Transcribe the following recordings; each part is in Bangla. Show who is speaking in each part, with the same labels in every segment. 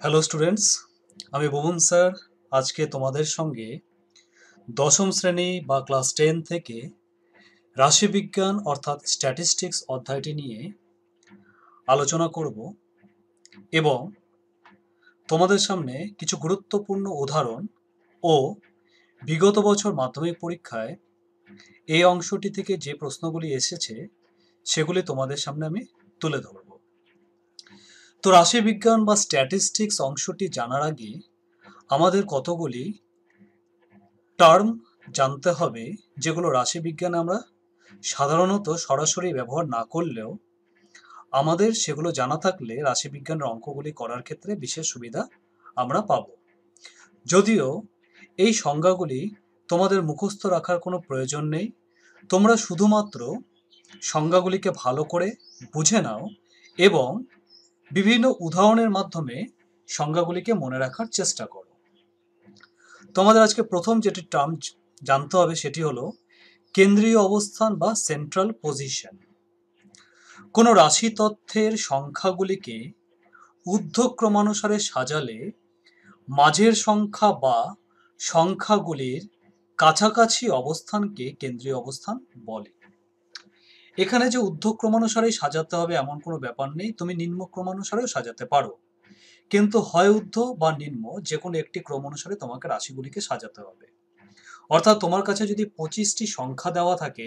Speaker 1: হ্যালো স্টুডেন্টস, আমি ভুবন স্যার আজকে তোমাদের সঙ্গে দশম শ্রেণী বা ক্লাস 10 থেকে রাশিবিজ্ঞান অর্থাৎ স্ট্যাটিস্টিক্স অধ্যায়টি নিয়ে আলোচনা করব এবং তোমাদের সামনে কিছু গুরুত্বপূর্ণ উদাহরণ ও বিগত বছর মাধ্যমিক পরীক্ষায় এই অংশটি থেকে যে প্রশ্নগুলি এসেছে সেগুলি তোমাদের সামনে আমি তুলে ধরব। তো রাশিবিজ্ঞান বা স্ট্যাটিস্টিক্স অংশটি জানার আগে আমাদের কতগুলি টার্ম জানতে হবে যেগুলো রাশিবিজ্ঞানে আমরা সাধারণত সরাসরি ব্যবহার না করলেও আমাদের সেগুলো জানা থাকলে রাশিবিজ্ঞানের অঙ্কগুলি করার ক্ষেত্রে বিশেষ সুবিধা আমরা পাব। যদিও এই সংজ্ঞাগুলি তোমাদের মুখস্থ রাখার কোনো প্রয়োজন নেই, তোমরা শুধুমাত্র সংজ্ঞাগুলিকে ভালো করে বুঝে নাও এবং বিভিন্ন উদাহরণের মাধ্যমে সংজ্ঞাগুলিকে মনে রাখার চেষ্টা করো। তোমাদের আজকে প্রথম যেটি টার্ম জানতে হবে সেটি হলো কেন্দ্রীয় অবস্থান বা সেন্ট্রাল পজিশন। কোনো রাশি তথ্যের সংখ্যাগুলিকে ঊর্ধ্বক্রমানুসারে সাজালে মাঝের সংখ্যা বা সংখ্যাগুলির কাছাকাছি অবস্থানকে কেন্দ্রীয় অবস্থান বলে। এখানে যে ঊর্ধ্বক্রমানুসারেই সাজাতে হবে এমন কোনো ব্যাপার নেই, তুমি নিম্নক্রমানুসারেও সাজাতে পারো, কিন্তু হয় ঊর্ধ্ব বা নিম্ন যে কোনো একটি ক্রম অনুসারে তোমাকে রাশিগুলিকে সাজাতে হবে। অর্থাৎ তোমার কাছে যদি 25টি সংখ্যা দেওয়া থাকে,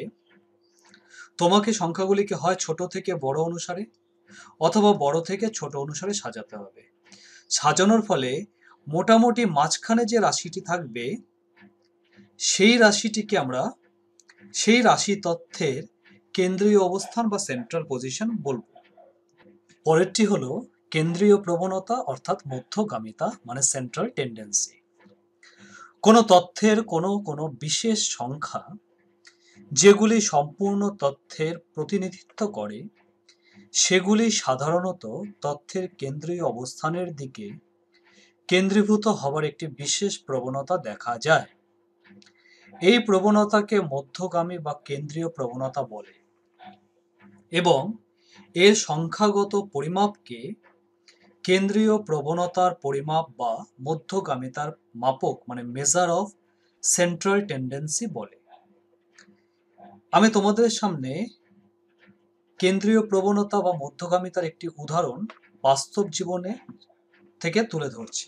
Speaker 1: তোমাকে সংখ্যাগুলিকে হয় ছোট থেকে বড় অনুসারে অথবা বড় থেকে ছোট অনুসারে সাজাতে হবে। সাজানোর ফলে মোটামুটি মাঝখানে যে রাশিটি থাকবে সেই রাশিটিকে আমরা সেই রাশি তথ্যের কেন্দ্রীয় অবস্থান বা সেন্ট্রাল পজিশন বলবো। পরেরটি হলো কেন্দ্রীয় প্রবণতা অর্থাৎ মধ্যগামিতা মানে সেন্ট্রাল টেন্ডেন্সি। কোনো তথ্যের কোনো বিশেষ সংখ্যা যেগুলি সম্পূর্ণ তথ্যের প্রতিনিধিত্ব করে সেগুলি সাধারণত তথ্যের কেন্দ্রীয় অবস্থানের দিকে কেন্দ্রীভূত হবার একটি বিশেষ প্রবণতা দেখা যায়। এই প্রবণতাকে মধ্যগামী বা কেন্দ্রীয় প্রবণতা বলে এবং এর সংখ্যাগত পরিমাপকে কেন্দ্রীয় প্রবণতার পরিমাপ বা মধ্যগামিতার মাপক মানে মেজার অফ সেন্ট্রাল টেন্ডেন্সি বলে। আমি তোমাদের সামনে কেন্দ্রীয় প্রবণতা বা মধ্যগামিতার একটি উদাহরণ বাস্তব জীবনে থেকে তুলে ধরছি।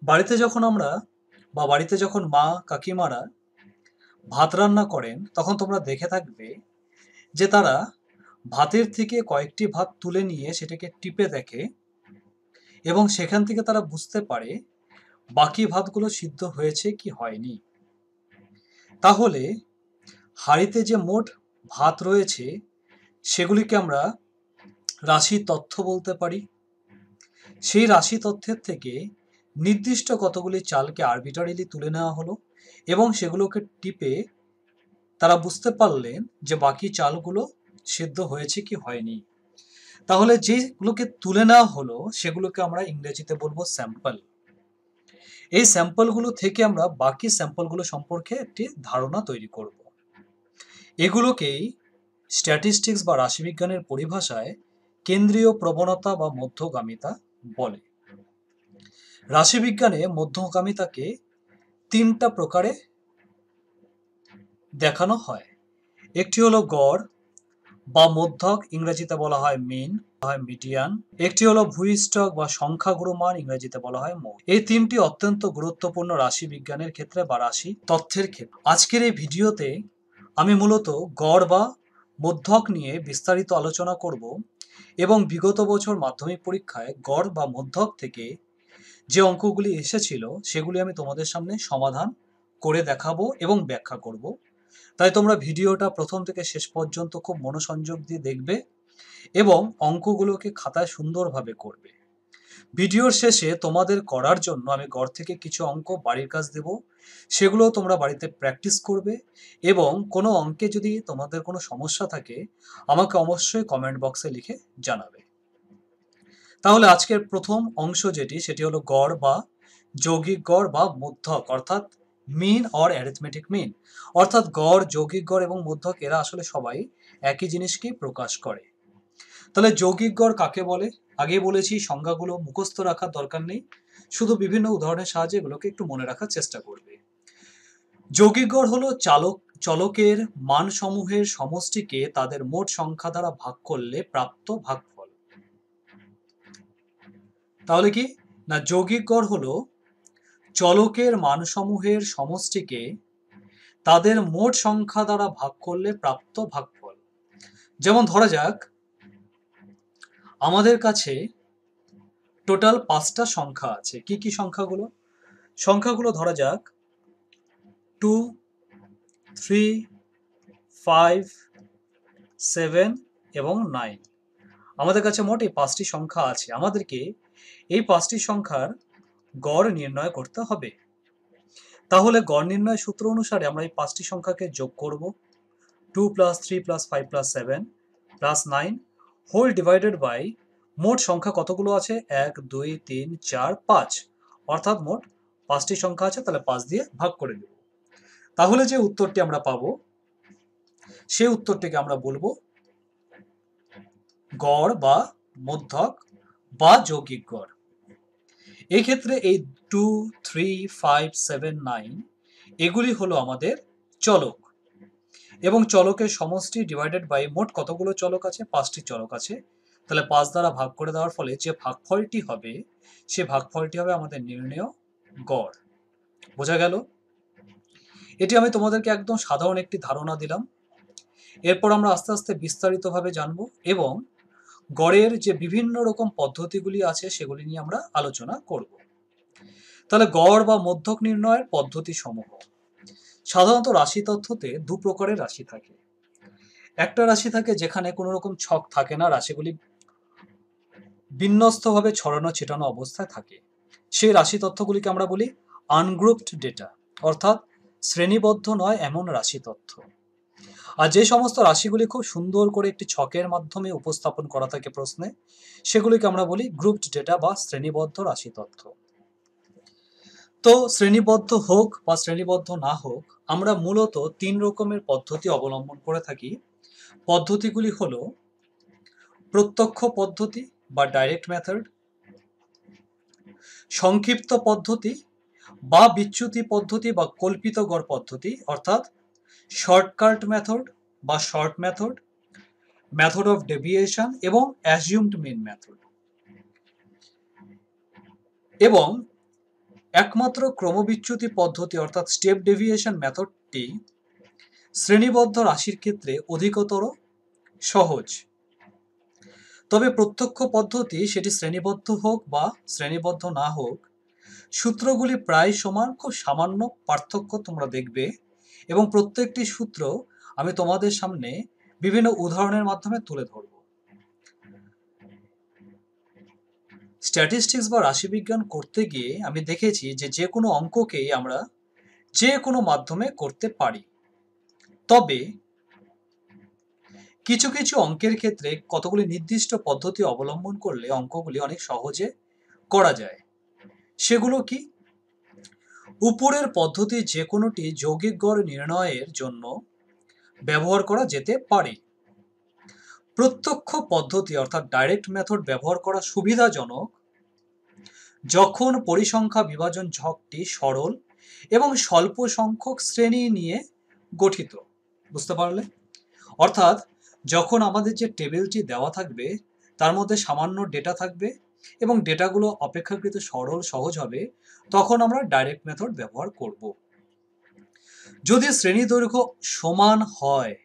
Speaker 1: বাড়িতে যখন মা কাকিমারা ভাত রান্না করেন তখন তোমরা দেখে থাকবে যে তারা ভাতের থেকে কয়েকটি ভাত তুলে নিয়ে সেটাকে টিপে দেখে এবং সেখান থেকে তারা বুঝতে পারে বাকি ভাতগুলো সিদ্ধ হয়েছে কি হয়নি। তাহলে হাঁড়িতে যে মোট ভাত রয়েছে সেগুলিকে আমরা রাশি তথ্য বলতে পারি। সেই রাশি তথ্যের থেকে নির্দিষ্ট কতগুলি চালকে আরবিটারিলি তুলে নেওয়া হলো এবং সেগুলোকে টিপে তারা বুঝতে পারলেন যে বাকি চালগুলো সিদ্ধ হয়েছে কি হয়নি। তাহলে যেগুলোকে তুলে নেওয়া হলো সেগুলোকে আমরা ইংরেজিতে বলবো স্যাম্পল। এই স্যাম্পলগুলো থেকে আমরা বাকি স্যাম্পলগুলো সম্পর্কে একটি ধারণা তৈরি করব। এগুলোকেই স্ট্যাটিস্টিক্স বা রাশিবিজ্ঞানের পরিভাষায় কেন্দ্রীয় প্রবণতা বা মধ্যগামিতা বলে। রাশিবিজ্ঞানে মধ্যগামিতাকে 3টা প্রকারে দেখানো হয়। একটি হলো গড় বা মধ্যক, ইংরেজিতে বলা হয় মিন, মিডিয়ান। একটি হলো ভূইষ্ঠক বা সংখ্যাগুরু মান, ইংরেজিতে বলা হয় মৌলিক। এই 3টি অত্যন্ত গুরুত্বপূর্ণ রাশি বিজ্ঞানের ক্ষেত্রে বা রাশি তথ্যের ক্ষেত্রে। আজকের এই ভিডিওতে আমি মূলত গড় বা মধ্যক নিয়ে বিস্তারিত আলোচনা করব এবং বিগত বছর মাধ্যমিক পরীক্ষায় গড় বা মধ্যক থেকে যে অঙ্কগুলি এসেছিল সেগুলি আমি তোমাদের সামনে সমাধান করে দেখাবো এবং ব্যাখ্যা করব। তাই তোমরা ভিডিওটা প্রথম থেকে শেষ পর্যন্ত খুব মনোসংযোগ দিয়ে দেখবে এবং অঙ্কগুলোকে খাতায় সুন্দরভাবে করবে। ভিডিওর শেষে তোমাদের করার জন্য আমি ঘর থেকে কিছু অঙ্ক বাড়ির কাজ দেব, সেগুলো তোমরা বাড়িতে প্র্যাকটিস করবে এবং কোনো অঙ্কে যদি তোমাদের কোনো সমস্যা থাকে আমাকে অবশ্যই কমেন্ট বক্সে লিখে জানাবে। তাহলে আজকের প্রথম অংশ সেটি হলো গড় বা যৌগিক গড় বা মধ্যক অর্থাৎ মিন অর অ্যারিথমেটিক মিন। অর্থাৎ গড়, যৌগিক গড় এবং মধ্যক এরা আসলে সবাই একই জিনিসকেই প্রকাশ করে। তাহলে যৌগিক গড় কাকে বলে? আগে বলেছি সংজ্ঞাগুলো মুখস্থ রাখার দরকার নেই, শুধু বিভিন্ন উদাহরণের সাহায্যে এগুলোকে একটু মনে রাখার চেষ্টা করবে। যৌগিক গড় হলো চলকের মানসমূহের সমষ্টিকে তাদের মোট সংখ্যা দ্বারা ভাগ করলে প্রাপ্ত ভাগফল। তাহলে কি না, যৌগিক গড় হলো চলকের মানসমূহের সমষ্টিকে তাদের মোট সংখ্যা দ্বারা ভাগ করলে প্রাপ্ত ভাগফল। যেমন ধরা যাক আমাদের কাছে টোটাল 5টা সংখ্যা আছে। কি কি সংখ্যাগুলো? সংখ্যাগুলো ধরা যাক 2, 3, 5, 7 এবং 9। আমাদের কাছে মোট এই 5টি সংখ্যা আছে। আমাদেরকে এই 5টি সংখ্যার গড় নির্ণয় করতে হবে। তাহলে গড় নির্ণয় সূত্র অনুসারে আমরা এই 5টি সংখ্যাকে যোগ করব। 2 + 3 + 5 + 7 + 9 হোল ডিভাইডেড বাই মোট সংখ্যা কতগুলো আছে? 1, 2, 3, 4, 5। অর্থাৎ মোট 5টি সংখ্যা আছে, তাহলে 5 দিয়ে ভাগ করে দেব। তাহলে যে উত্তরটি আমরা পাবো সেই উত্তরটিকে আমরা বলবো গড় বা মধ্যক বা যৌগিক গড়। এই ক্ষেত্রে এই 2, 3, 5, 7, 9 এগুলি হলো আমাদের চলক, এবং চলকের সমষ্টি ডিভাইডেড বাই মোট কতগুলো চলক আছে? 5টি চলক আছে। তাহলে 5 দ্বারা ভাগ করে দেওয়ার ফলে যে ভাগফলটি হবে সে ভাগফলটি হবে আমাদের নির্ণেয় গড়। বোঝা গেল? এটি আমি তোমাদেরকে একদম সাধারণ একটি ধারণা দিলাম। এরপর আমরা আস্তে আস্তে বিস্তারিতভাবে জানব এবং গড়ের যে বিভিন্ন রকম পদ্ধতিগুলি আছে সেগুলি নিয়ে আমরা আলোচনা করব। তাহলে গড় বা মধ্যক নির্ণয়ের পদ্ধতি সমূহ। সাধারণত রাশি তথ্যতে 2 প্রকারের রাশি থাকে। একটা রাশি থাকে যেখানে কোনো রকম ছক থাকে না, রাশিগুলি বিন্যস্তভাবে ছড়ানো ছিটানো অবস্থায় থাকে। সেই রাশি তথ্যগুলিকে আমরা বলি আনগ্রুপড ডেটা, অর্থাৎ শ্রেণীবদ্ধ নয় এমন রাশি তথ্য। আর যে সমস্ত রাশিগুলি খুব সুন্দর করে একটি ছকের মাধ্যমে উপস্থাপন করা থাকে প্রশ্নে, সেগুলিকে আমরা বলি গ্রুপড ডেটা বা শ্রেণীবদ্ধ রাশি তথ্য। তো শ্রেণীবদ্ধ হোক বা শ্রেণীবদ্ধ না হোক, আমরা মূলত 3 রকমের পদ্ধতি অবলম্বন করে থাকি। পদ্ধতিগুলি হলো প্রত্যক্ষ পদ্ধতি বা ডাইরেক্ট মেথড, সংক্ষিপ্ত পদ্ধতি বা বিচ্যুতি পদ্ধতি বা কল্পিত গড় পদ্ধতি, অর্থাৎ শর্টকাট মেথড বা short method, method of deviation এবং অ্যাজিউমড মিন মেথড। এবং একমাত্র ক্রমবিচ্যুতি পদ্ধতি অর্থাৎ স্টেপ ডেভিয়েশন মেথডটি শ্রেণীবদ্ধ রাশির ক্ষেত্রে অধিকতর সহজ। তবে প্রত্যক্ষ পদ্ধতি সেটি শ্রেণীবদ্ধ হোক বা শ্রেণীবদ্ধ না হোক, সূত্রগুলি প্রায় সমান, খুব সামান্য পার্থক্য তোমরা দেখবে, এবং প্রত্যেকটি সূত্র আমি তোমাদের সামনে বিভিন্ন উদাহরণের মাধ্যমে তুলে ধরব। স্ট্যাটিস্টিক্স বা রাশিবিজ্ঞান করতে গিয়ে আমি দেখেছি যে কোনো অঙ্ককেই আমরা যে কোনো মাধ্যমে করতে পারি। তবে কিছু কিছু অঙ্কের ক্ষেত্রে কতগুলি নির্দিষ্ট পদ্ধতি অবলম্বন করলে অঙ্কগুলি অনেক সহজে করা যায়। সেগুলো কি? উপরের পদ্ধতি যে কোনোটি যৌগিক গড় নির্ণয়ের জন্য ব্যবহার করা যেতে পারে। প্রত্যক্ষ পদ্ধতি অর্থাৎ ডাইরেক্ট মেথড ব্যবহার করা সুবিধাজনক যখন পরিসংখ্যা বিভাজন ছকটি সরল এবং স্বল্প সংখ্যক শ্রেণী নিয়ে গঠিত। বুঝতে পারলে? অর্থাৎ যখন আমাদের যে টেবিলটি দেওয়া থাকবে তার মধ্যে সামান্য ডেটা থাকবে এবং ডেটাগুলো অপেক্ষাকৃত সরল সহজ হবে, তখন আমরা ডাইরেক্ট মেথড ব্যবহার করব। যদি শ্রেণী দৈর্ঘ্য সমান হয়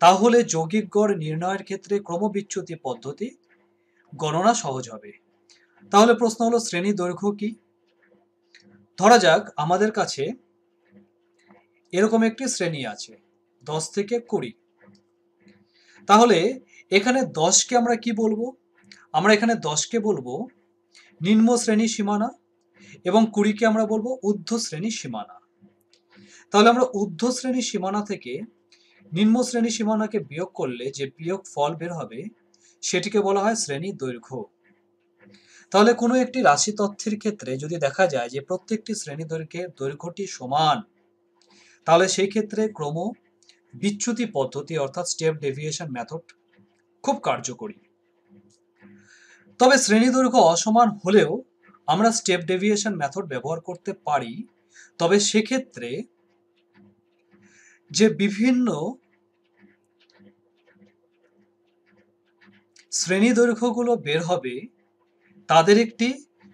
Speaker 1: তাহলে যৌগিক গড় নির্ণয়ের ক্ষেত্রে ক্রমবিচ্যুতি পদ্ধতি গণনা সহজ হবে। তাহলে প্রশ্ন হলো শ্রেণী দৈর্ঘ্য কি? ধরা যাক আমাদের কাছে এরকম একটি শ্রেণী আছে 10 থেকে 20। তাহলে এখানে 10কে আমরা কি বলবো? আমরা এখানে 10কে বলবো নিম্ন শ্রেণী সীমানা এবং 20কে আমরা বলবো ঊর্ধ্ব শ্রেণী সীমানা। তাহলে আমরা ঊর্ধ্ব শ্রেণী সীমানা থেকে নিম্ন শ্রেণী সীমানাকে বিয়োগ করলে যে বিয়োগ ফল বের হবে সেটিকে বলা হয় শ্রেণী দৈর্ঘ্য। তাহলে কোনো একটি রাশি তথ্যের ক্ষেত্রে যদি দেখা যায় যে প্রত্যেকটি শ্রেণী দৈর্ঘ্যটি সমান, তাহলে সেই ক্ষেত্রে ক্রম বিচ্যুতি পদ্ধতি অর্থাৎ স্টেপ ডেভিয়েশন মেথড খুব কার্যকরী। তবে শ্রেণী দৈর্ঘ্য অসমান হলেও আমরা স্টেপ ডেভিয়েশন মেথড ব্যবহার করতে পারি। তবে সেক্ষেত্রে যে বিভিন্ন শ্রেণী দৈর্ঘ্যগুলো বের হবে তাদের একটি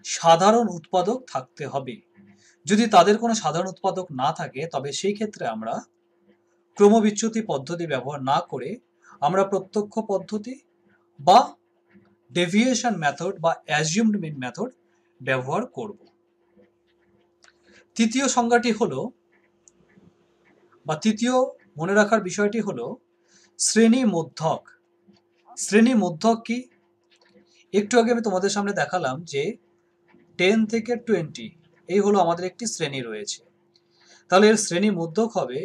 Speaker 1: সাধারণ উৎপাদক থাকতে হবে। যদি তাদের কোনো সাধারণ উৎপাদক না থাকে তবে সেই ক্ষেত্রে আমরা ক্রমবিচ্যুতি পদ্ধতি ব্যবহার না করে আমরা প্রত্যক্ষ পদ্ধতি বা ডেভিয়েশন মেথড বা অ্যাজিউমড মিন মেথড ব্যবহার করব। তৃতীয় সংজ্ঞাটি হলো বা তৃতীয় মনে রাখার বিষয়টি হলো শ্রেণী মধ্যক। শ্রেণী মধ্যক কি? একটু আগে আমি তোমাদের সামনে দেখালাম যে 10 থেকে 20 এই হলো আমাদের একটি শ্রেণী রয়েছে। তাহলে এর শ্রেণী মধ্যক হবে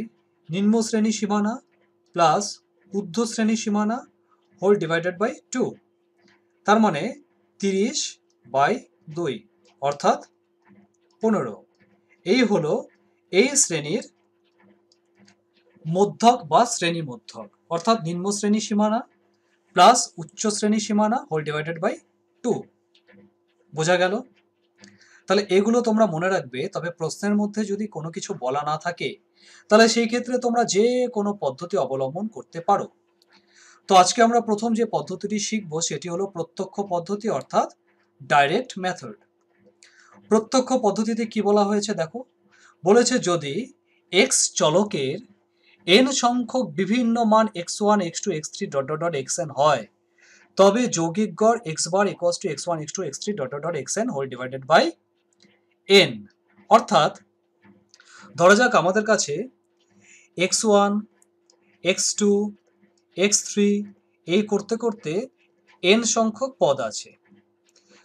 Speaker 1: নিম্ন শ্রেণী সীমানা প্লাস ঊর্ধ্ব শ্রেণী সীমানা হোল ডিভাইডেড বাই 2। তার মানে 30/2 অর্থাৎ 15। এই হলো এই শ্রেণীর মধ্যক বা শ্রেণী মধ্যক, অর্থাৎ নিম্ন শ্রেণী সীমানা প্লাস উচ্চ শ্রেণী সীমানা হোল ডিভাইডেড বাই 2। বোঝা গেল? তাহলে এগুলো তোমরা মনে রাখবে। তবে প্রশ্নের মধ্যে যদি কোনো কিছু বলা না থাকে তাহলে সেই ক্ষেত্রে তোমরা যে কোনো পদ্ধতি অবলম্বন করতে পারো। তো আজকে আমরা প্রথম যে পদ্ধতিটি শিখব সেটি হলো প্রত্যক্ষ পদ্ধতি অর্থাৎ ডাইরেক্ট মেথড। প্রত্যক্ষ পদ্ধতিতে কি বলা হয়েছে দেখো, বলেছে যদি x চলকের n সংখ্যক বিভিন্ন মান x1 x2 x3 dot dot dot xn হয় তবে যৌগিক গড় x bar equals to x1 x2 x3 dot dot dot xn whole divided by n। অর্থাৎ ধরা যাক আমাদের কাছে x1 x2 x3 এই করতে করতে n সংখ্যক পদ আছে।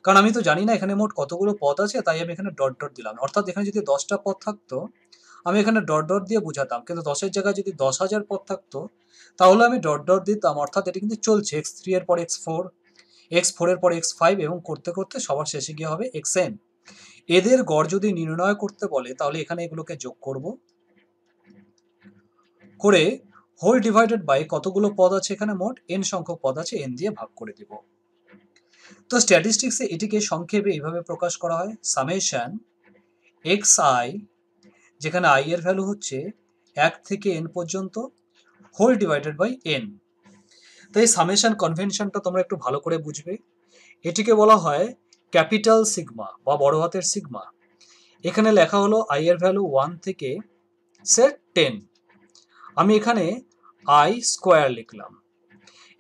Speaker 1: কারণ আমি তো জানি না এখানে মোট কতগুলো পদ আছে, তাই আমি এখানে ডট ডট দিলাম। অর্থাৎ এখানে যদি 10টা পদ থাকতো আমি এখানে ডট ডট দিয়ে বুঝাতাম, কিন্তু 10-এর জায়গায় যদি 10,000 পদ থাকতো তাহলে আমি ডট ডট দিতাম। অর্থাৎ এটা কিন্তু চলছে x3 এর পর x4, x4 এর পর x5 এবং করতে করতে সবার শেষে গিয়ে হবে xn। এদের গড় যদি নির্ণয় করতে বলে তাহলে এখানে এগুলোকে যোগ করব, করে হোল ডিভাইডেড বাই কতগুলো পদ আছে এখানে মোট n সংখ্যক পদ আছে n দিয়ে ভাগ করে দেব। তো স্ট্যাটিস্টিক্সে এটিকে সংক্ষেপে এইভাবে প্রকাশ করা হয় সামেশন xi, যেখানে i এর ভ্যালু হচ্ছে 1 থেকে n পর্যন্ত হোল ডিভাইডেড বাই n। তো এই সামেশন কনভেনশনটা তোমরা একটু ভালো করে বুঝবে। এটিকে বলা হয় ক্যাপিটাল সিগমা বা বড় হাতের সিগমা। এখানে লেখা হলো i এর ভ্যালু 1 থেকে সে 10। আমি এখানে i স্কোয়ার লিখলাম।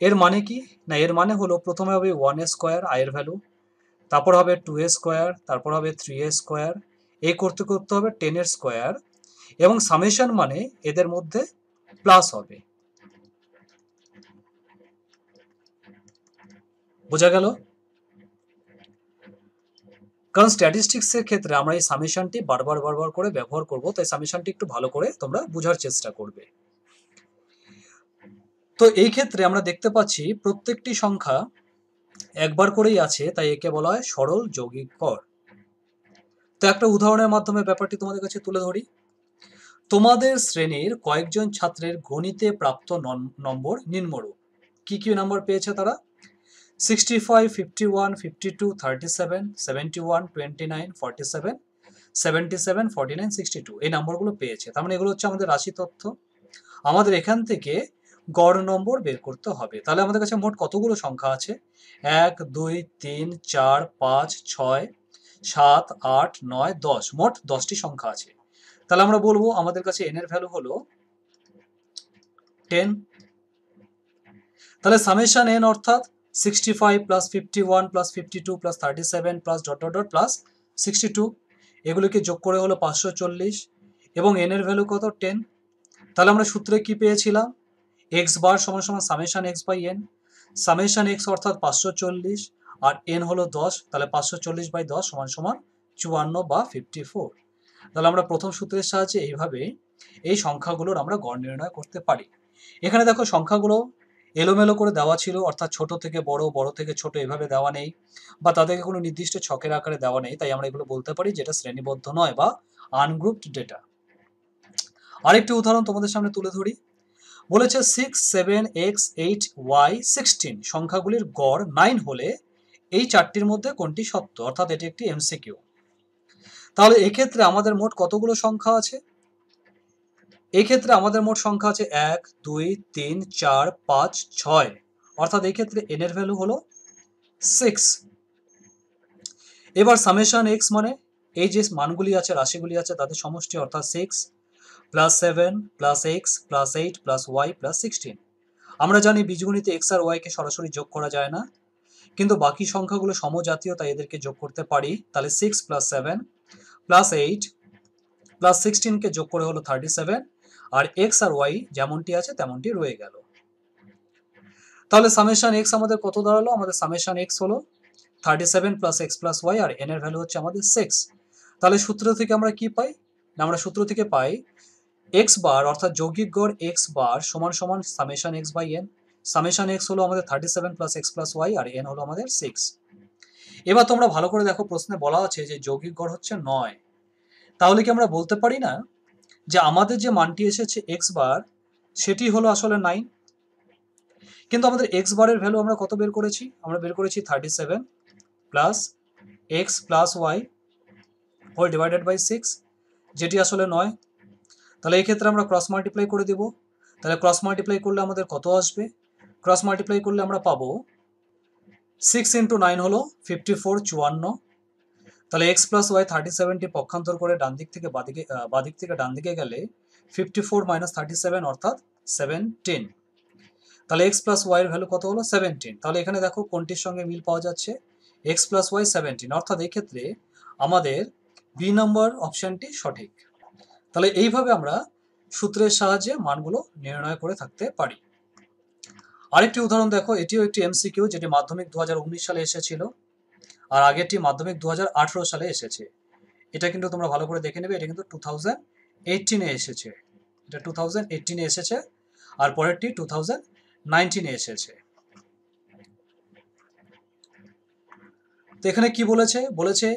Speaker 1: এর মানে কি না, এর মানে হলো প্রথমে হবে 1 স্কোয়ার i এর ভ্যালু, তারপর হবে 2 স্কোয়ার, তারপর হবে 3 স্কোয়ার, এই করতে করতে হবে 10 এর স্কোয়ার, এবং সামেশন মানে এদের মধ্যে প্লাস হবে। বোঝা গেল? কারণ স্ট্যাটিস্টিক্সের ক্ষেত্রে আমরা এই সামেশনটি বারবার বারবার করে ব্যবহার করব, তাই সামেশনটি একটু ভালো করে তোমরা বোঝার চেষ্টা করবে। তো এই ক্ষেত্রে আমরা দেখতে পাচ্ছি প্রত্যেকটি সংখ্যা একবার করেই আছে, তাই একে বলা হয় সরল যৌগিক গড়। তো একটা উদাহরণের মাধ্যমে ব্যাপারটি তোমাদের কাছে তুলে ধরি। তোমাদের শ্রেণীর কয়েকজন ছাত্রের গণিতে প্রাপ্ত নম্বর নিম্নরূপ। কি কি নম্বর পেয়েছে তারা? 65, 51, 52, 37, 71, 29, 47, 77, 49, 62 এই নম্বরগুলো পেয়েছে। তার মানে এগুলো হচ্ছে আমাদের রাশি তথ্য। আমাদের এখান থেকে গড় নম্বর বের করতে হবে। তাহলে আমাদের কাছে মোট কতগুলো সংখ্যা আছে? 1, 2, 3, 4, 5, 6, 7, 8, 9, 10, মোট 10টি সংখ্যা আছে। তাহলে আমরা বলবো আমাদের কাছে n এর ভ্যালু হলো 10। তাহলে সামেশন n অর্থাৎ 65 plus 51 plus 52 plus 37 plus dot dot dot plus 62, এগুলোকে যোগ করে হলো 540 এবং n এর ভ্যালু কত? 10। তাহলে আমরা সূত্রে কি পেয়েছিলাম? x বার সমান সমান summation x by n। Summation x অর্থাৎ 540 আর n হলো 10, তাহলে 540 বাই 10 সমান সমান 54 বা 54। তাহলে আমরা প্রথম সূত্রের সাহায্যে এইভাবে এই সংখ্যাগুলোর আমরা গড় নির্ণয় করতে পারি। এখানে দেখো সংখ্যাগুলো এলোমেলো করে দেওয়া ছিল, অর্থাৎ ছোট থেকে বড়, বড় থেকে ছোট এভাবে দেওয়া নেই, বা তাদেরকে কোনো নির্দিষ্ট ছকের আকারে দেওয়া নেই, তাই আমরা এগুলো বলতে পারি যেটা শ্রেণীবদ্ধ নয় বা আনগ্রুপড ডেটা। আরেকটি উদাহরণ তোমাদের সামনে তুলে ধরি। বলেছে 6, 7, x, 8, y, 16 সংখ্যাগুলির গড় 9 হলে এই চারটির মধ্যে কোনটি সত্য, অর্থাৎ এটি একটি এমসিকিউ। তাহলে এক্ষেত্রে আমাদের মোট কতগুলো সংখ্যা আছে? এই ক্ষেত্রে আমাদের মোট সংখ্যা আছে 1, 2, 3, 4, 5, 6, অর্থাৎ এই ক্ষেত্রে n এর ভ্যালু হলো 6। এবার সামেশন x মানে এই যে মানগুলি আছে, রাশিগুলি আছে তাদের সমষ্টি, অর্থাৎ 6 plus 7 plus x plus 8 plus y plus 16। আমরা জানি বীজগণিতে x আর y কে সরাসরি যোগ করা যায় না, কিন্তু বাকি সংখ্যাগুলো সমজাতীয়, তাই এদেরকে যোগ করতে পারি। তাহলে 6 প্লাস 7 প্লাস 8 প্লাস 16 কে যোগ করে হলো 37, আর x আর y যেমনটি আছে তেমনটি রয়ে গেল। তাহলে সামেশন x আমাদের কত দাঁড়ালো? আমাদের সামেশন x হলো 37 প্লাস x প্লাস y, আর n এর ভ্যালু হচ্ছে আমাদের 6। তাহলে সূত্র থেকে আমরা কি পাই? না, আমরা সূত্র থেকে পাই x বার অর্থাৎ যৌগিক গড় x বার সমান সমান summation x by n। Summation x হলো আমাদের 37 প্লাস x প্লাস y, আর n হলো আমাদের 6। এবার তোমরা ভালো করে দেখো, প্রশ্নে বলা আছে যে যৌগিক গড় হচ্ছে 9। তাহলে কি আমরা বলতে পারি না যে আমাদের যে মানটি এসেছে x বার সেটি হলো আসলে 9? কিন্তু আমাদের x বারের ভ্যালু আমরা কত বের করেছি? আমরা বের করেছি 37 plus x plus y whole divided by 6, যেটি আসলে 9। তাহলে এই ক্ষেত্রে আমরা ক্রস মাল্টিপ্লাই করে দেব। তাহলে ক্রস মাল্টিপ্লাই করলে আমাদের কত আসবে? ক্রস মাল্টিপ্লাই করলে আমরা পাবো 6 ইন্টু 9 হলো 54, 54। তাহলে x প্লাস ওয়াই 37টি পক্ষান্তর করে ডান দিক থেকে বাদিক থেকে ডান দিকে গেলে 54 মাইনাস 37 অর্থাৎ 17। তাহলে x প্লাস ওয়াই এর ভ্যালু কত হলো? 17। তাহলে এখানে দেখো কোনটির সঙ্গে মিল পাওয়া যাচ্ছে? x প্লাস ওয়াই 17, অর্থাৎ এই ক্ষেত্রে আমাদের বি নম্বর অপশনটি সঠিক। তাহলে এইভাবে আমরা সূত্রের সাহায্যে মানগুলো নির্ণয় করে থাকতে পারি। আরেকটি উদাহরণ দেখো, এটিও একটি এমসিকিউ, যেটি মাধ্যমিক 2019 সালে এসেছিল, আর আগেরটি মাধ্যমিক 2018 সালে এসেছে। এটা কিন্তু তোমরা ভালো করে দেখে নেবে, এটা কিন্তু 2018-এ এসেছে। এটা 2018-এ এসেছে, আর পরেরটি 2019-এ এসেছে। তো এখানে কি বলেছে? বলেছে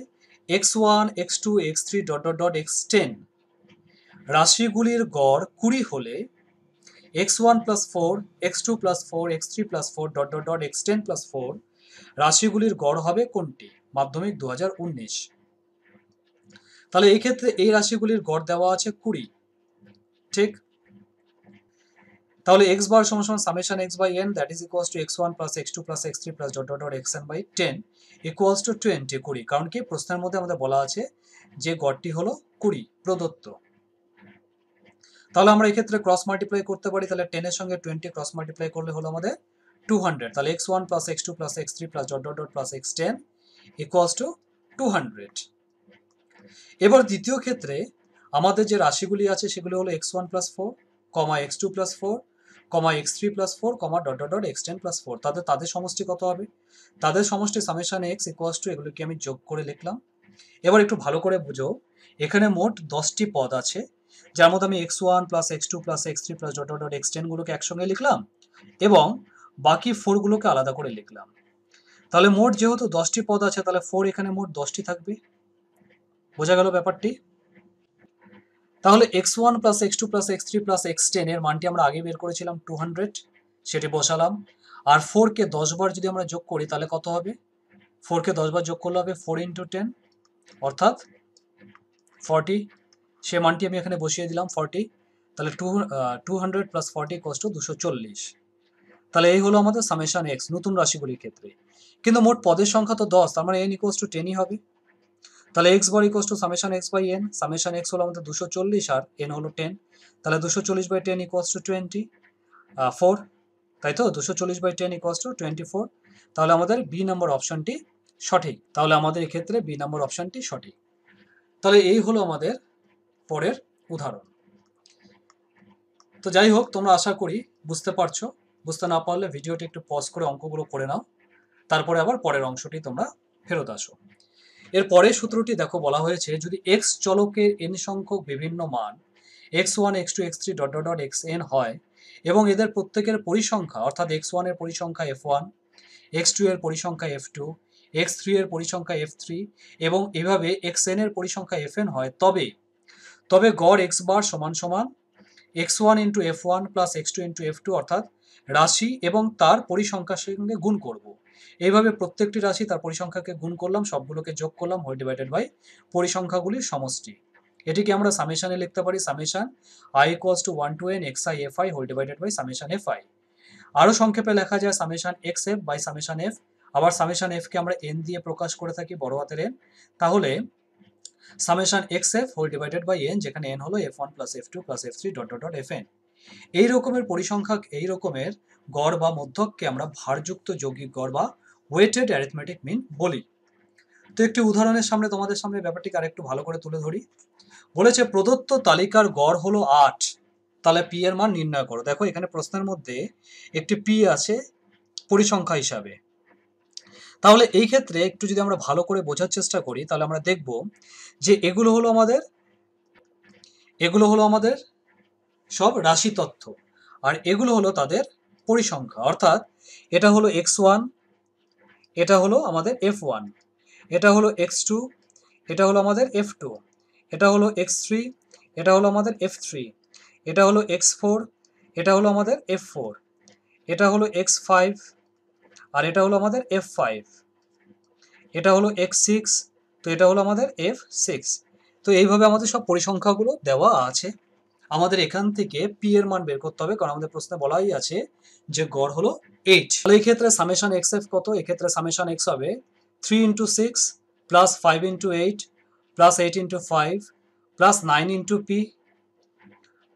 Speaker 1: x1, x2, x3 dot dot dot x10 রাশিগুলির গড় 20 হলে x1 plus 4, x2 plus 4, x3 plus 4 dot dot dot x10 plus 4 রাশিগুলির গড় হবে কোনটি? মাধ্যমিক 2019। তাহলে এই ক্ষেত্রে এই রাশিগুলির গড় দেওয়া আছে 20, ঠিক? তাহলে x বার সমান সমান summation x by n that is equals to x1 plus x2 plus x3 plus dot dot dot xn by 10 equals to 20, 20। কারণ কি প্রশ্নের মধ্যে আমাদের বলা আছে যে গড়টি হলো 20 প্রদত্ত। তাহলে আমরা এই ক্ষেত্রে ক্রস মাল্টিপ্লাই করতে পারি। তাহলে 10 এর সঙ্গে 20 ক্রস মাল্টিপ্লাই করলে হলো আমাদের 200। তাহলে x1 plus x2 plus x3 plus dot dot dot plus x10 equals to 200। এবার দ্বিতীয় ক্ষেত্রে আমাদের যে রাশিগুলি আছে সেগুলি হলো x1 plus 4, x2 plus 4, x3 plus 4, dot dot dot x10 plus 4। তাদের সমষ্টি কত হবে? তাদের সমষ্টি সামেশন x ইকুয়ালস টু, এগুলোকে আমি যোগ করে লিখলাম। এবার একটু ভালো করে বুঝো, এখানে মোট 10টি পদ আছে, যার মধ্যে আমি x1 plus x2 plus x3 plus dot dot dot x10 গুলোকে একসঙ্গে লিখলাম এবং বাকি 4 গুলোকে আলাদা করে লিখলাম। তাহলে মোট যেহেতু 10টি পদ আছে, তাহলে 4 এখানে মোট 10টি থাকবে। বোঝা গেল ব্যাপারটি? তাহলে x1 plus x2 plus x3 plus x10 এর মানটি আমরা আগে বের করেছিলাম 200, সেটি বসালাম। আর 4 কে 10 বার যদি আমরা যোগ করি তাহলে কত হবে? 4 কে 10 বার যোগ করলে হবে 4 ইন্টু 10 অর্থাৎ 40। সে মানটি আমি এখানে বসিয়ে দিলাম 40। তাহলে 200 প্লাস 40 ইকুয়ালস টু 240। তাহলে এই হলো আমাদের সামেশন x নতুন রাশিগুলির ক্ষেত্রে। কিন্তু মোট পদের সংখ্যা তো 10, তার মানে n ইকুয়ালস টু 10ই হবে। তাহলে x bar equals to summation x by n। Summation x হলো আমাদের 240 আর n হলো 10। তাহলে 240 বাই 10 ইকুয়ালস টু 24, তাই তো? 240 বাই 10 ইকুয়ালস টু 24। তাহলে আমাদের বি নম্বর অপশনটি সঠিক। তাহলে আমাদের এক্ষেত্রে বি নম্বর অপশনটি সঠিক। তাহলে এই হলো আমাদের পরের উদাহরণ। তো যাই হোক, তোমরা আশা করি বুঝতে পারছো। বুঝতে না পারলে ভিডিওটি একটু পজ করে অঙ্কগুলো করে নাও, তারপরে আবার পরের অংশটি তোমরা ফেরত আসো। এর পরের সূত্রটি দেখো, বলা হয়েছে যদি x চলকের n সংখ্যক বিভিন্ন মান x1, x2, x3 dot dot dot xn হয় এবং এদের প্রত্যেকের পরিসংখ্যা অর্থাৎ x1 এর পরিসংখ্যা f1, x2 এর পরিসংখ্যা f2, x3 এর পরিসংখ্যা f3 এবং এভাবে xn এর পরিসংখ্যা fn হয়, তবে গড় x বার সমান সমান x1 into f1 plus x2 into f2, অর্থাৎ রাশি এবং তার পরিসংখ্যার সঙ্গে গুণ করব। এইভাবে প্রত্যেকটি রাশি তার পরিসংখ্যাকে গুণ করলাম, সবগুলোকে যোগ করলাম, হোল ডিভাইডেড বাই পরিসংখ্যাগুলির সমষ্টি। এটিকে আমরা সামেশনে লিখতে পারি summation i equals to 1 to n xi fi whole divided by summation fi। আরও সংক্ষেপে লেখা যায় summation xf by summation f। আবার সামেশন f কে আমরা n দিয়ে প্রকাশ করে থাকি, বড় হাতের n। তাহলে summation xf whole divided by n, যেখানে n হলো f1 plus f2 plus f3 dot dot dot fn। এই রকমের পরিসংখ্যা, এই রকমের গড় বা মধ্যককে আমরা ভারযুক্ত যৌগিক গড় বা ওয়েটেড অ্যারিথমেটিক মিন বলি। তো একটি উদাহরণের সামনে তোমাদের সামনে ব্যাপারটিকে আরেকটু ভালো করে তুলে ধরি। বলেছে প্রদত্ত তালিকার গড় হলো 8, তাহলে পি এর মান নির্ণয় করো। দেখো এখানে প্রশ্নের মধ্যে একটি পি আছে পরিসংখ্যা হিসাবে। তাহলে এই ক্ষেত্রে একটু যদি আমরা ভালো করে বোঝার চেষ্টা করি, তাহলে আমরা দেখব যে এগুলো হলো আমাদের সব রাশি তথ্য, আর এগুলো হলো তাদের পরিসংখ্যা। অর্থাৎ এটা হলো x1, এটা হলো আমাদের f1, এটা হলো x2, এটা হলো আমাদের f2, এটা হলো x3, এটা হলো আমাদের f3, এটা হলো x4, এটা হলো আমাদের f4, এটা হলো x5, আর এটা হলো আমাদের f5, এটা হলো x6, তো এটা হলো আমাদের f6। তো এইভাবে আমাদের সব পরিসংখ্যাগুলো দেওয়া আছে। আমাদের এখান থেকে পি এর মান বের করতে হবে, কারণ আমাদের প্রশ্নে বলাই আছে যে গড় হলো 8। তাহলে এই ক্ষেত্রে সামেশন xf কত? এক্ষেত্রে সামেশন x হবে 3 into 6 plus 5 into 8 plus 8 into 5 plus 9 into p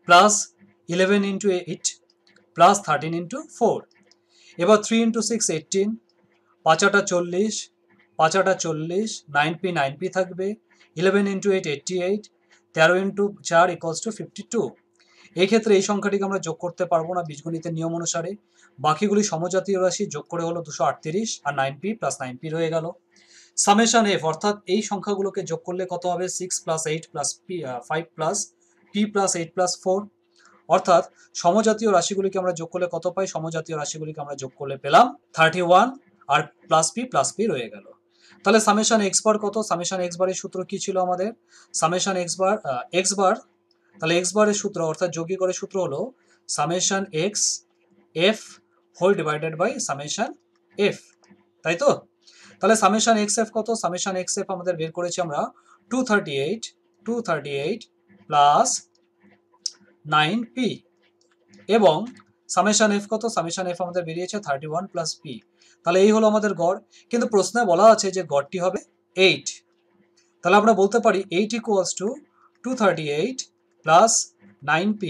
Speaker 1: plus 11 into 8 plus 13 into 4। এবার 3 ইন্টু 6 18, 5 আটা 40, 5 আটা 40, 9p 9p থাকবে, 11 ইন্টু 8 88, 13 ইন্টু 4 ইকুয়ালস টু 52। এই ক্ষেত্রে এই সংখ্যাটিকে আমরা যোগ করতে পারবো না বীজগণিতের নিয়ম অনুসারে। বাকিগুলি সমজাতীয় রাশি, যোগ করে হলো 238, আর 9p প্লাস 9p রয়ে গেল। সামেশন এফ, অর্থাৎ এই সংখ্যাগুলোকে যোগ করলে কত হবে? 6 plus 8 plus P 5 plus P plus 8 plus 4, অর্থাৎ সমজাতীয় রাশিগুলিকে আমরা যোগ করলে কত পাই? সমজাতীয় রাশিগুলিকে আমরা যোগ করলে পেলাম 31, আর প্লাস পি রয়ে গেল। তাহলে সামেশন এক্স বার কত? সামেশন এক্স বারের সূত্র কি ছিল আমাদের? সামেশন এক্স বার, তাহলে এক্স বারের সূত্র অর্থাৎ যৌগিকরের সূত্র হলো summation X F whole divided by summation F, তাই তো? তাহলে সামেশন এক্স এফ কত? সামেশন এক্স এফ আমাদের বের করেছি আমরা 238 প্লাস 9p, এবং সামেশন এফ কত? সামেশন এফ আমাদের বেরিয়েছে 31 প্লাস পি। তাহলে এই হলো আমাদের গড়, কিন্তু প্রশ্নে বলা আছে যে গড়টি হবে 8। তাহলে আমরা বলতে পারি 8 equals to 238 plus 9p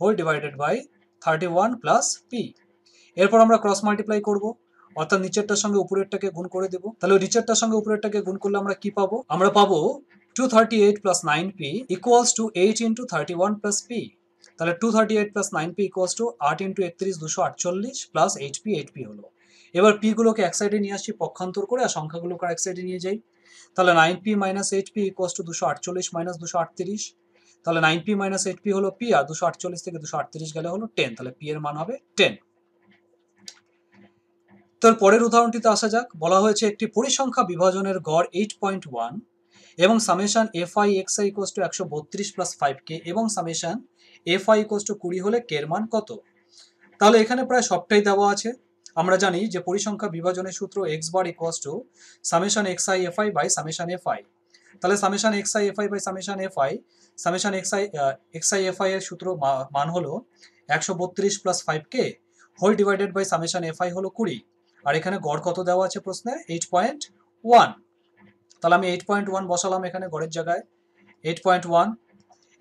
Speaker 1: whole divided by 31 plus P. এরপর আমরা ক্রস মাল্টিপ্লাই করব, অর্থাৎ নিচেরটার সঙ্গে উপরেরটাকে গুণ করে দেব। তাহলে নিচেরটার সঙ্গে উপরেরটাকে গুণ করলে আমরা কি পাবো? আমরা পাবো 238 plus 9p equals to 8 into 31 plus P. তাহলে 238 plus 9p equals to 8 into 31 248 plus 8p হলো। এবার পি গুলোকে এক সাইডে নিয়ে আসছি পক্ষান্তর করে, আর সংখ্যাগুলোকে এক সাইডে নিয়ে যাই। তাহলে 9p minus 8p equals to 248 minus 238। তাহলে 9p মাইনাস 8p হলো p, আর 248 থেকে 238 গেলে হলো 10, তাহলে p এর মান হবে 10। তোর পরের উদাহরণটিতে আসা যাক। বলা হয়েছে একটি পরিসংখ্যা বিভাজনের গড় 8.1 এবং summation fi xi equals to 132 plus 5k এবং সামেশন fi ইকুয়ালস টু 20 হলে k এর মান কত? তাহলে এখানে প্রায় সবটাই দেওয়া আছে। আমরা জানি যে পরিসংখ্যা বিভাজনের সূত্র x bar equals to summation xi fi by summation fi। তাহলে summation xi fi by summation fi, summation xi fi এর সূত্র মান হলো 132 plus 5k whole divided by summation fi হলো 20, আর এখানে গড় কত দেওয়া আছে প্রশ্নে? 8.1। তাহলে আমি 8.1 বসালাম এখানে গড়ের জায়গায় 8.1,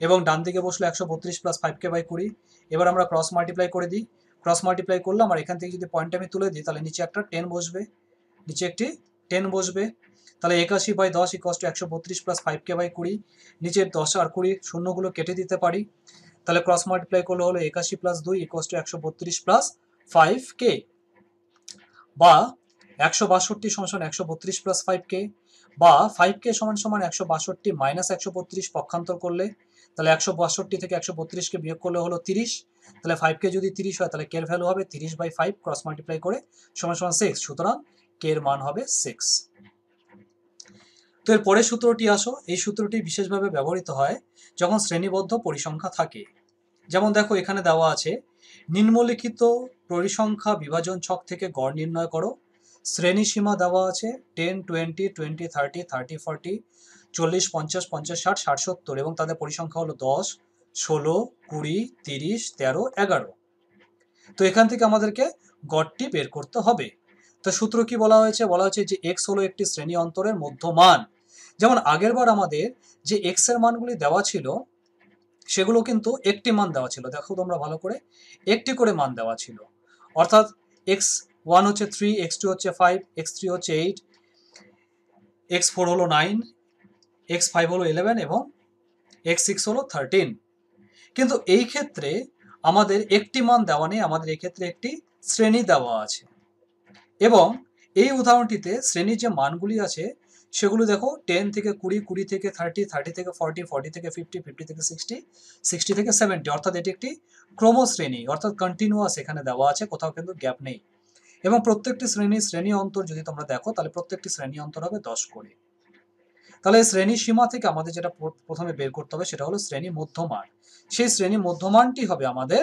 Speaker 1: এবং ডান দিকে বসলো 132 প্লাস 5k বাই 20। এবার আমরা ক্রস মাল্টিপ্লাই করে দিই, ক্রস মাল্টিপ্লাই করলাম, আর এখান থেকে যদি পয়েন্ট আমি তুলে দিই তাহলে নিচে একটা 10 বসবে, নিচে একটি 10 বসবে। তাহলে 81 by 10 equals to 132 plus 5k by 20। নিচের 10 আর 20 শূন্যগুলো কেটে দিতে পারি, তাহলে ক্রস মাল্টিপ্লাই করলে হলো 81 plus 2 equals to 132 plus 5k, বা 162 সমান 132 প্লাস 5k, বা 5k সমান 162 মাইনাস 132 পক্ষান্তর করলে, তাহলে 162 থেকে 132কে বিয়োগ করলে হলো 30। তাহলে 5k যদি 30 হয় তাহলে k এর ভ্যালু হবে 30 বাই 5 ক্রস মাল্টিপ্লাই করে সমান 6, সুতরাং k এর মান হবে 6। তো এর পরের সূত্রটি আসো। এই সূত্রটি বিশেষভাবে ব্যবহৃত হয় যখন শ্রেণীবদ্ধ পরিসংখ্যা থাকে। যেমন দেখো এখানে দেওয়া আছে নিম্নলিখিত পরিসংখ্যা বিভাজন ছক থেকে গড় নির্ণয় করো। শ্রেণী সীমা দেওয়া আছে 10, 20, 20, 30, 30, 40, 40, 50, 50, 60, 60, 70 এবং তাদের পরিসংখ্যা হলো 10, 16, 20, 30, 13, 11। তো এখান থেকে আমাদেরকে গড়টি বের করতে হবে। তো সূত্র কি বলা হয়েছে? বলা হয়েছে যে x হলো একটি শ্রেণী অন্তরের মধ্যমান। যেমন আগেরবার আমাদের যে x এর মানগুলি দেওয়া ছিল সেগুলো কিন্তু একটি মান দেওয়া ছিল, দেখো তোমরা ভালো করে, একটি করে মান দেওয়া ছিল। অর্থাৎ x1 হচ্ছে 3, x2 হচ্ছে 5, x3 হচ্ছে 8, x4 হলো 9, x5 হলো 11 এবং x6 হলো 13। কিন্তু এই ক্ষেত্রে আমাদের একটি মান দেওয়া নেই, আমাদের এই ক্ষেত্রে একটি শ্রেণী দেওয়া আছে। এবং এই উদাহরণটিতে শ্রেণীর যে মানগুলি আছে সেগুলো দেখো 10 থেকে 20, 20 থেকে 30, 30 থেকে 40, 40 থেকে 50, 50 থেকে 60, 60 থেকে 70, অর্থাৎ এটি একটি ক্রমশ্রেণী, অর্থাৎ কন্টিনিউয়াস এখানে দেওয়া আছে, কোথাও কিন্তু গ্যাপ নেই। এবং প্রত্যেকটি শ্রেণী অন্তর যদি তোমরা দেখো তাহলে প্রত্যেকটি শ্রেণী অন্তর হবে 10 করে। তাহলে শ্রেণী সীমা থেকে আমাদের যেটা প্রথমে বের করতে হবে সেটা হলো শ্রেণী মধ্যমান। সেই শ্রেণী মধ্যমানটি হবে আমাদের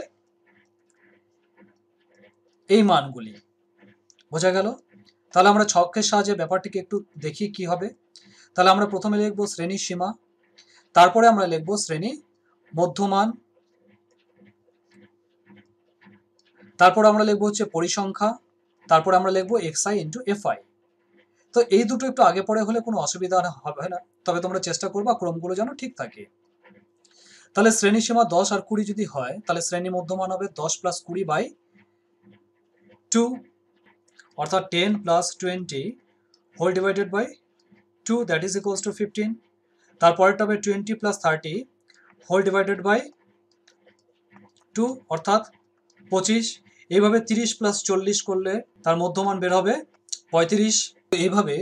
Speaker 1: এই মানগুলি। বোঝা গেল? তাহলে আমরা ছকের সাহায্যে ব্যাপারটিকে একটু দেখি কি হবে। তাহলে আমরা প্রথমে লিখব শ্রেণী সীমা, তারপরে আমরা লিখব শ্রেণী মধ্যমান, তারপর আমরা লিখব হচ্ছে পরিসংখ্যা, তারপর আমরা লিখব xi ইন্টু fi। তো এই দুটো একটু আগে পরে হলে কোনো অসুবিধা হবে না, তবে তোমরা চেষ্টা করবা ক্রমগুলো যেন ঠিক থাকে। তাহলে শ্রেণী সীমা 10 আর 20 যদি হয় তাহলে শ্রেণী মধ্যমান হবে 10 প্লাস 20 বাই 2, অর্থাৎ 10 plus 20 whole divided by 2, that is equals to 15। তারপরেরটা হবে 20 প্লাস 30 হোল ডিভাইডেড বাই 2, অর্থাৎ 25। এইভাবে 30 প্লাস 40 করলে তার মধ্যমান বের হবে 35। এইভাবে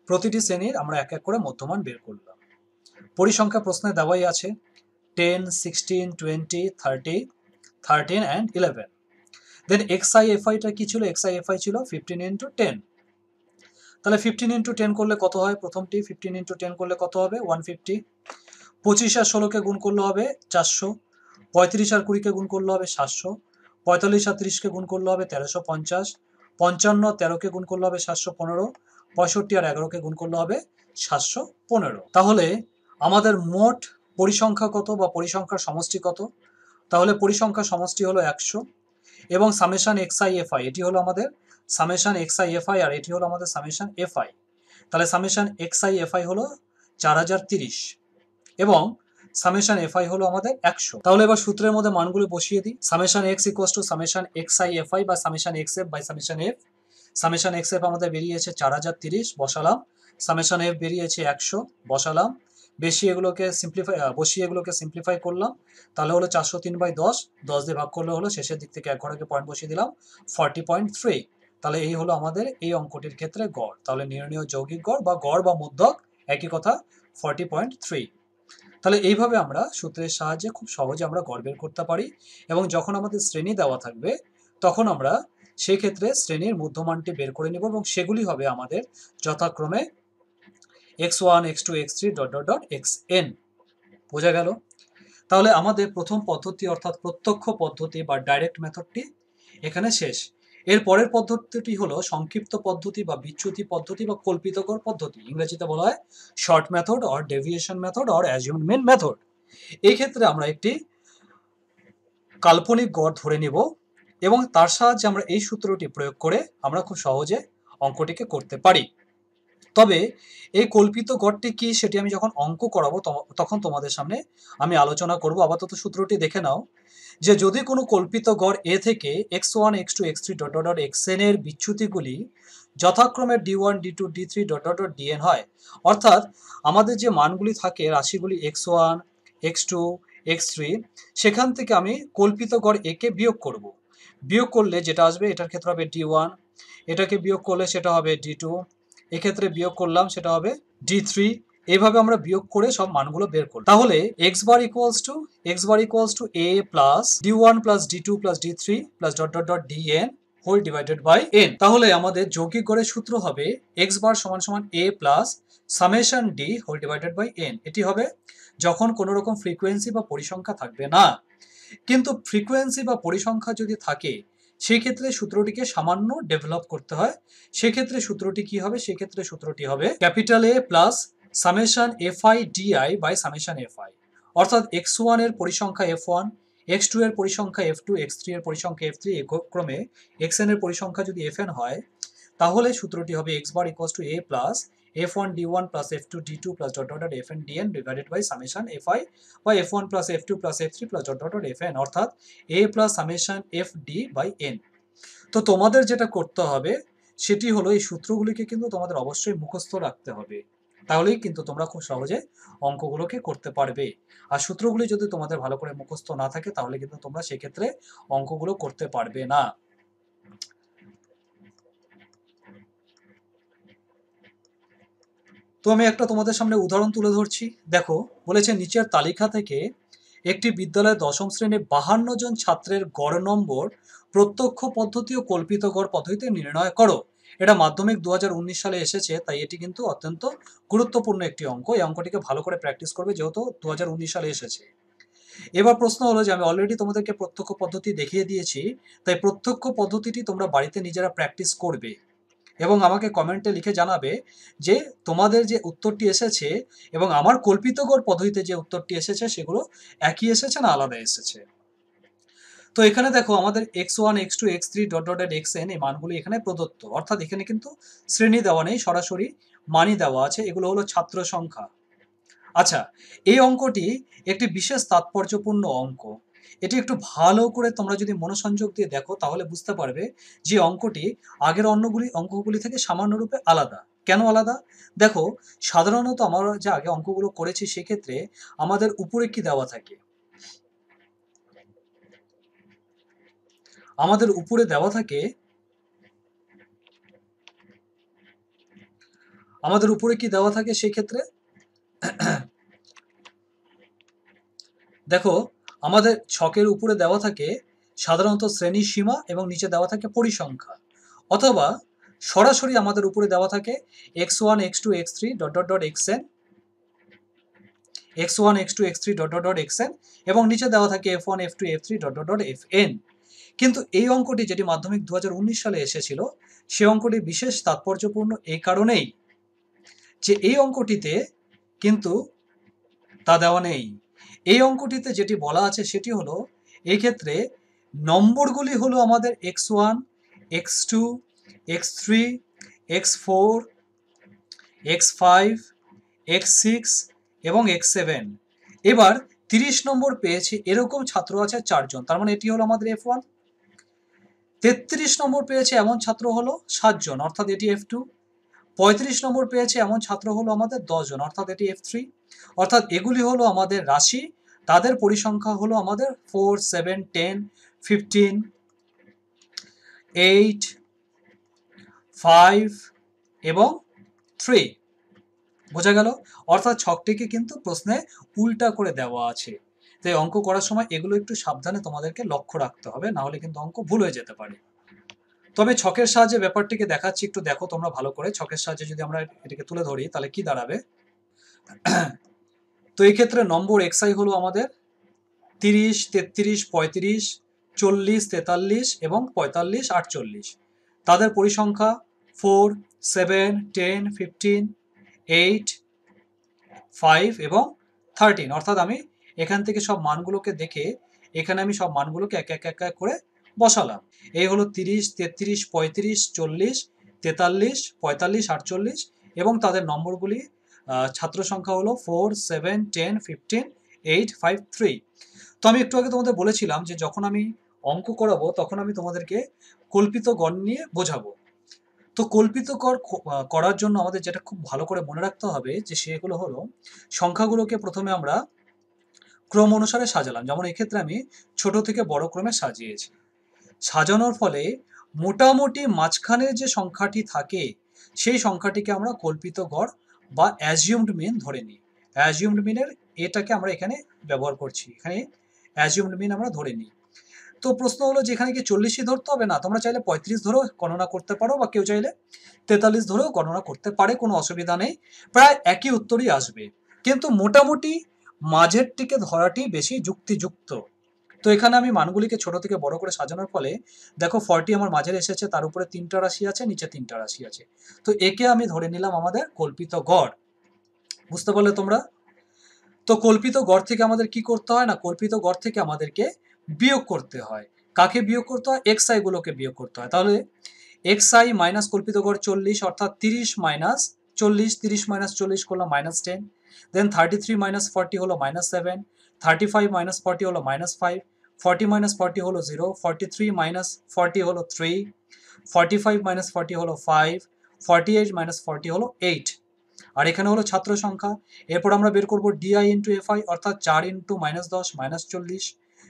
Speaker 1: প্রতিটি শ্রেণীর আমরা এক এক করে মধ্যমান বের করলাম। পরিসংখ্যা প্রশ্নে দেওয়াই আছে 10, 16, 20, 30, 13 and 11। দেন xi fi-টা কি ছিল? xi fi ছিল 15 ইন্টু 10। তাহলে 15 ইন্টু 10 করলে কত হয়? প্রথমটি 15 ইন্টু 10 করলে কত হবে? 150। 25 আর 16কে গুণ করলে হবে 400। 35 আর 20কে গুণ করলে হবে 700। 45 আর 30কে গুণ করলে হবে 1350। 55 আর 13কে গুণ করলে হবে 715। 65 আর 11কে গুণ করলে হবে 715। তাহলে আমাদের মোট পরিসংখ্যা কত বা পরিসংখ্যার সমষ্টি কত? তাহলে পরিসংখ্যার সমষ্টি হলো 100 এবং সামেশন xi fi, এটি হলো আমাদের সামেশন xi fi আর এটি হলো আমাদের সামেশন fi। তাহলে সামেশন xi fi হলো 4030 এবং সামেশন fi হলো আমাদের 100। তাহলে এবার সূত্রের মধ্যে মানগুলো বসিয়ে দিই। Summation x equals to summation xi fi বা summation xf by summation f। Summation xf আমাদের বেরিয়েছে 4030, বসালাম। সামেশন f বেরিয়েছে 100, বসালাম। বসিয়ে এগুলোকে সিম্পলিফাই করলাম, তাহলে হলো 403/10, 10 দিয়ে ভাগ করলে হলো শেষের দিক থেকে এক ঘর আগে পয়েন্ট বসিয়ে দিলাম 40.3। তাহলে এই হলো আমাদের এই অঙ্কটির ক্ষেত্রে গড়। তাহলে নির্ণীয় যৌগিক গড় বা গড় বা মধ্যক একই কথা, 40.3। তাহলে এইভাবে আমরা সূত্রের সাহায্যে খুব সহজে আমরা গড় বের করতে পারি। এবং যখন আমাদের শ্রেণী দেওয়া থাকবে তখন আমরা সেই ক্ষেত্রে শ্রেণীর মধ্যমানটি বের করে নেব এবং সেগুলি হবে আমাদের যথাক্রমে x1, x2, x3 dot dot dot xn। বোঝা গেল? তাহলে আমাদের প্রথম পদ্ধতি অর্থাৎ প্রত্যক্ষ পদ্ধতি বা ডাইরেক্ট মেথডটি এখানে শেষ। এর পরের পদ্ধতিটি হলো সংক্ষিপ্ত পদ্ধতি বা বিচ্যুতি পদ্ধতি বা কল্পিতকর পদ্ধতি। ইংরেজিতে বলা হয় short method or deviation method or assumed method. এই ক্ষেত্রে আমরা একটি কাল্পনিক গড় ধরে নেব এবং তার সাহায্যে আমরা এই সূত্রটি প্রয়োগ করে আমরা খুব সহজে অঙ্কটিকে করতে পারি। তবে এই কল্পিত গড়টি কি সেটি আমি যখন অঙ্ক করাবো তখন তোমাদের সামনে আমি আলোচনা করব। আপাতত সূত্রটি দেখে নাও যে যদি কোনো কল্পিত গড় a থেকে x1, x2, x3 dot dot dot xn এর বিচ্যুতিগুলি যথাক্রমে d1, d2, d3 dot dot dot dn হয়, অর্থাৎ আমাদের যে মানগুলি থাকে রাশিগুলি x1, x2, x3, সেখান থেকে আমি কল্পিত গড় a কে বিয়োগ করব। বিয়োগ করলে যেটা আসবে এটার ক্ষেত্রে হবে d1, এটাকে বিয়োগ করলে সেটা হবে d2, এক্ষেত্রে বিয়োগ করলাম সেটা হবে d3। এইভাবে আমরা বিয়োগ করে সব মানগুলো বের করব। তাহলে x bar equals to a plus d1 plus d2 plus d3 plus dot dot dot dn whole divided by n। তাহলে আমাদের যৌগিক গড়ের সূত্র হবে x bar সমান সমান a plus summation d whole divided by n। এটি হবে যখন কোনো রকম ফ্রিকোয়েন্সি বা পরিসংখ্যা থাকবে না। কিন্তু ফ্রিকোয়েন্সি বা পরিসংখ্যা যদি থাকে সেক্ষেত্রে সূত্রটিকে সামান্য ডেভেলপ করতে হয়। সেক্ষেত্রে সূত্রটি কি হবে? সেক্ষেত্রে সূত্রটি হবে capital A plus summation FI DI by summation FI, অর্থাৎ x1 এর পরিসংখ্যা f1, x2 এর পরিসংখ্যা f2, x3 এর পরিসংখ্যা f3, ক্রমে xn এর পরিসংখ্যা যদি fn হয়, তাহলে সূত্রটি হবে x bar equals to a plus f1 d1 plus f2 d2 plus dot dot dot fn dn divided by summation fi by f1 plus f2 plus f3 plus dot dot dot fn, অর্থাৎ a plus summation fd by n। তো তোমাদের যেটা করতে হবে সেটি হলো এই সূত্রগুলিকে কিন্তু তোমাদের অবশ্যই মুখস্থ রাখতে হবে, তাহলেই কিন্তু তোমরা খুব সহজে অঙ্কগুলোকে করতে পারবে। আর সূত্রগুলি যদি তোমাদের ভালো করে মুখস্থ না থাকে তাহলে কিন্তু তোমরা সেক্ষেত্রে অঙ্কগুলো করতে পারবে না। তো আমি একটা তোমাদের সামনে উদাহরণ তুলে ধরছি। দেখো, বলেছে নিচের তালিকা থেকে একটি বিদ্যালয়ে দশম শ্রেণীর 52 জন ছাত্রের গড় নম্বর প্রত্যক্ষ পদ্ধতি ও কল্পিত গড় পদ্ধতিতে নির্ণয় করো। এটা মাধ্যমিক 2019 সালে এসেছে, তাই এটি কিন্তু অত্যন্ত গুরুত্বপূর্ণ একটি অঙ্ক। এই অঙ্কটিকে ভালো করে প্র্যাকটিস করবে যেহেতু 2019 সালে এসেছে। এবার প্রশ্ন হলো যে আমি অলরেডি তোমাদেরকে প্রত্যক্ষ পদ্ধতি দেখিয়ে দিয়েছি, তাই প্রত্যক্ষ পদ্ধতিটি তোমরা বাড়িতে নিজেরা প্র্যাকটিস করবে এবং আমাকে কমেন্টে লিখে জানাবে যে তোমাদের যে উত্তরটি এসেছে এবং আমার কল্পিত গড় পদ্ধতিতে যে উত্তরটি এসেছে সেগুলো একই এসেছে না আলাদা এসেছে। তো এখানে দেখো আমাদের x1 x2 x3 dot dot xn এই মানগুলি এখানে প্রদত্ত, অর্থাৎ এখানে কিন্তু শ্রেণী দেওয়া নেই, সরাসরি মানই দেওয়া আছে। এগুলো হলো ছাত্র সংখ্যা। আচ্ছা, এই অঙ্কটি একটি বিশেষ তাৎপর্যপূর্ণ অঙ্ক। এটি একটু ভালো করে তোমরা যদি মনোসংযোগ দিয়ে দেখো তাহলে বুঝতে পারবে যে অঙ্কটি আগের অঙ্কগুলি থেকে সামান্যরূপে আলাদা। কেন আলাদা? দেখো, সাধারণত আমরা যে আগে অঙ্কগুলো করেছি সেক্ষেত্রে আমাদের উপরে কি দেওয়া থাকে? আমাদের উপরে দেওয়া থাকে আমাদের উপরে কি দেওয়া থাকে সেক্ষেত্রে? দেখো, আমাদের ছকের উপরে দেওয়া থাকে সাধারণত শ্রেণীর সীমা এবং নিচে দেওয়া থাকে পরিসংখ্যা, অথবা সরাসরি আমাদের উপরে দেওয়া থাকে x1 x2 x3 dot dot dot xn, x1 x2 x3 dot dot dot xn এবং নিচে দেওয়া থাকে f1 f2 f3 dot dot dot fn। কিন্তু এই অঙ্কটি যেটি মাধ্যমিক 2019 সালে এসেছিল সে অঙ্কটি বিশেষ তাৎপর্যপূর্ণ এই কারণেই যে এই অঙ্কটিতে কিন্তু তা দেওয়া নেই। এই অঙ্কটিতে যেটি বলা আছে সেটি হলো এই ক্ষেত্রে নম্বরগুলি হলো আমাদের x1 x2 x3 x4 x5 x6 এবং x7। এবার 30 নম্বর পেয়েছে এরকম ছাত্র আছে 4 জন, তার মানে এটি হলো আমাদের f1। 33 নম্বর পেয়েছে এমন ছাত্র হলো 7 জন, অর্থাৎ এটি f2। 35 নম্বর পেয়েছে এমন ছাত্র হলো আমাদের 10 জন, অর্থাৎ এটি f3। অর্থাৎ এগুলি হলো আমাদের রাশি, তাদের পরিসংখ্যা হলো আমাদের 4 7 10 15 8 5 এবং 3। বোঝা গেল? অর্থাৎ ছকটিকে কিন্তু প্রশ্নে উল্টা করে দেওয়া আছে, তাই অঙ্ক করার সময় এগুলো একটু সাবধানে তোমাদেরকে লক্ষ্য রাখতে হবে, না হলে কিন্তু অঙ্ক ভুল হয়ে যেতে পারে। তবে ছকের সাহায্যে ব্যাপারটিকে দেখাচ্ছি, একটু দেখো তোমরা ভালো করে। ছকের সাহায্যে যদি আমরা এটাকে তুলে ধরি তাহলে কি দাঁড়াবে? তো এই ক্ষেত্রে নম্বর xi হলো আমাদের 30 33 35 40 43 এবং 45 48। তাদের পরিসংখ্যা 4 7 10 15 8 5 এবং 13। অর্থাৎ আমি এখান থেকে সব মানগুলোকে দেখে এখানে আমি সব মানগুলোকে এক এক এক এক করে বসালাম। এই হলো 30 33 35 40 43 45 48 এবং তাদের নম্বরগুলি ছাত্র সংখ্যা হলো 4 7 10 15 8 5 3। তো আমি একটু আগে তোমাদের বলেছিলাম যে যখন আমি অঙ্ক করাবো তখন আমি তোমাদেরকে কল্পিত গড় নিয়ে বোঝাবো। তো কল্পিত গড় করার জন্য আমাদের যেটা খুব ভালো করে মনে রাখতে হবে যে সেগুলো হলো সংখ্যাগুলোকে প্রথমে আমরা ক্রম অনুসারে সাজালাম। যেমন এক্ষেত্রে আমি ছোট থেকে বড় ক্রমে সাজিয়েছি। সাজানোর ফলে মোটামুটি মাঝখানে যে সংখ্যাটি থাকে সেই সংখ্যাটিকে আমরা কল্পিত গড় বা অ্যাজিউমড মিন ধরে নিই। অ্যাজিউমড মিনের এটাকে আমরা এখানে ব্যবহার করছি, এখানে অ্যাজিউমড মিন আমরা ধরে নিই। তো প্রশ্ন হলো যে এখানে কি 40ই ধরতে হবে? না, তোমরা চাইলে 35 ধরেও গণনা করতে পারো বা কেউ চাইলে 43 ধরেও গণনা করতে পারে, কোনো অসুবিধা নেই, প্রায় একই উত্তরই আসবে। কিন্তু মোটামুটি মাঝেরটিকে ধরাটি বেশি যুক্তিযুক্ত। তো এখানে আমি মানগুলিকে ছোট থেকে বড় করে সাজানোর ফলে দেখো 40 আমার মাঝে এসেছে, তার উপরে 3টা রাশি আছে, নিচে 3টা রাশি আছে। তো একে আমি ধরে নিলাম আমাদের কল্পিত গড়। বুঝতে পারলে তোমরা? তো কল্পিত গড় থেকে আমাদের কি করতে হয় না, কল্পিত গড় থেকে আমাদেরকে বিয়োগ করতে হয়। কাকে বিয়োগ করতে হয়? xi গুলোকে বিয়োগ করতে হয়। তাহলে xi মাইনাস কল্পিত গড় 40, অর্থাৎ 30 মাইনাস 40, 30 মাইনাস 40 করলাম -10, দেন 33 মাইনাস 40 হলো -7, 35 মাইনাস 40 হলো -5, 40 মাইনাস 40 হলো 0, 43 মাইনাস 40 হলো 3, 45 মাইনাস 40 হলো 5, 48 মাইনাস 40 হলো 8। আর এখানে হলো ছাত্র সংখ্যা। এরপর আমরা বের করব ডিআই ইন্টু এফআই, অর্থাৎ 4 ইন্টু -10 -40,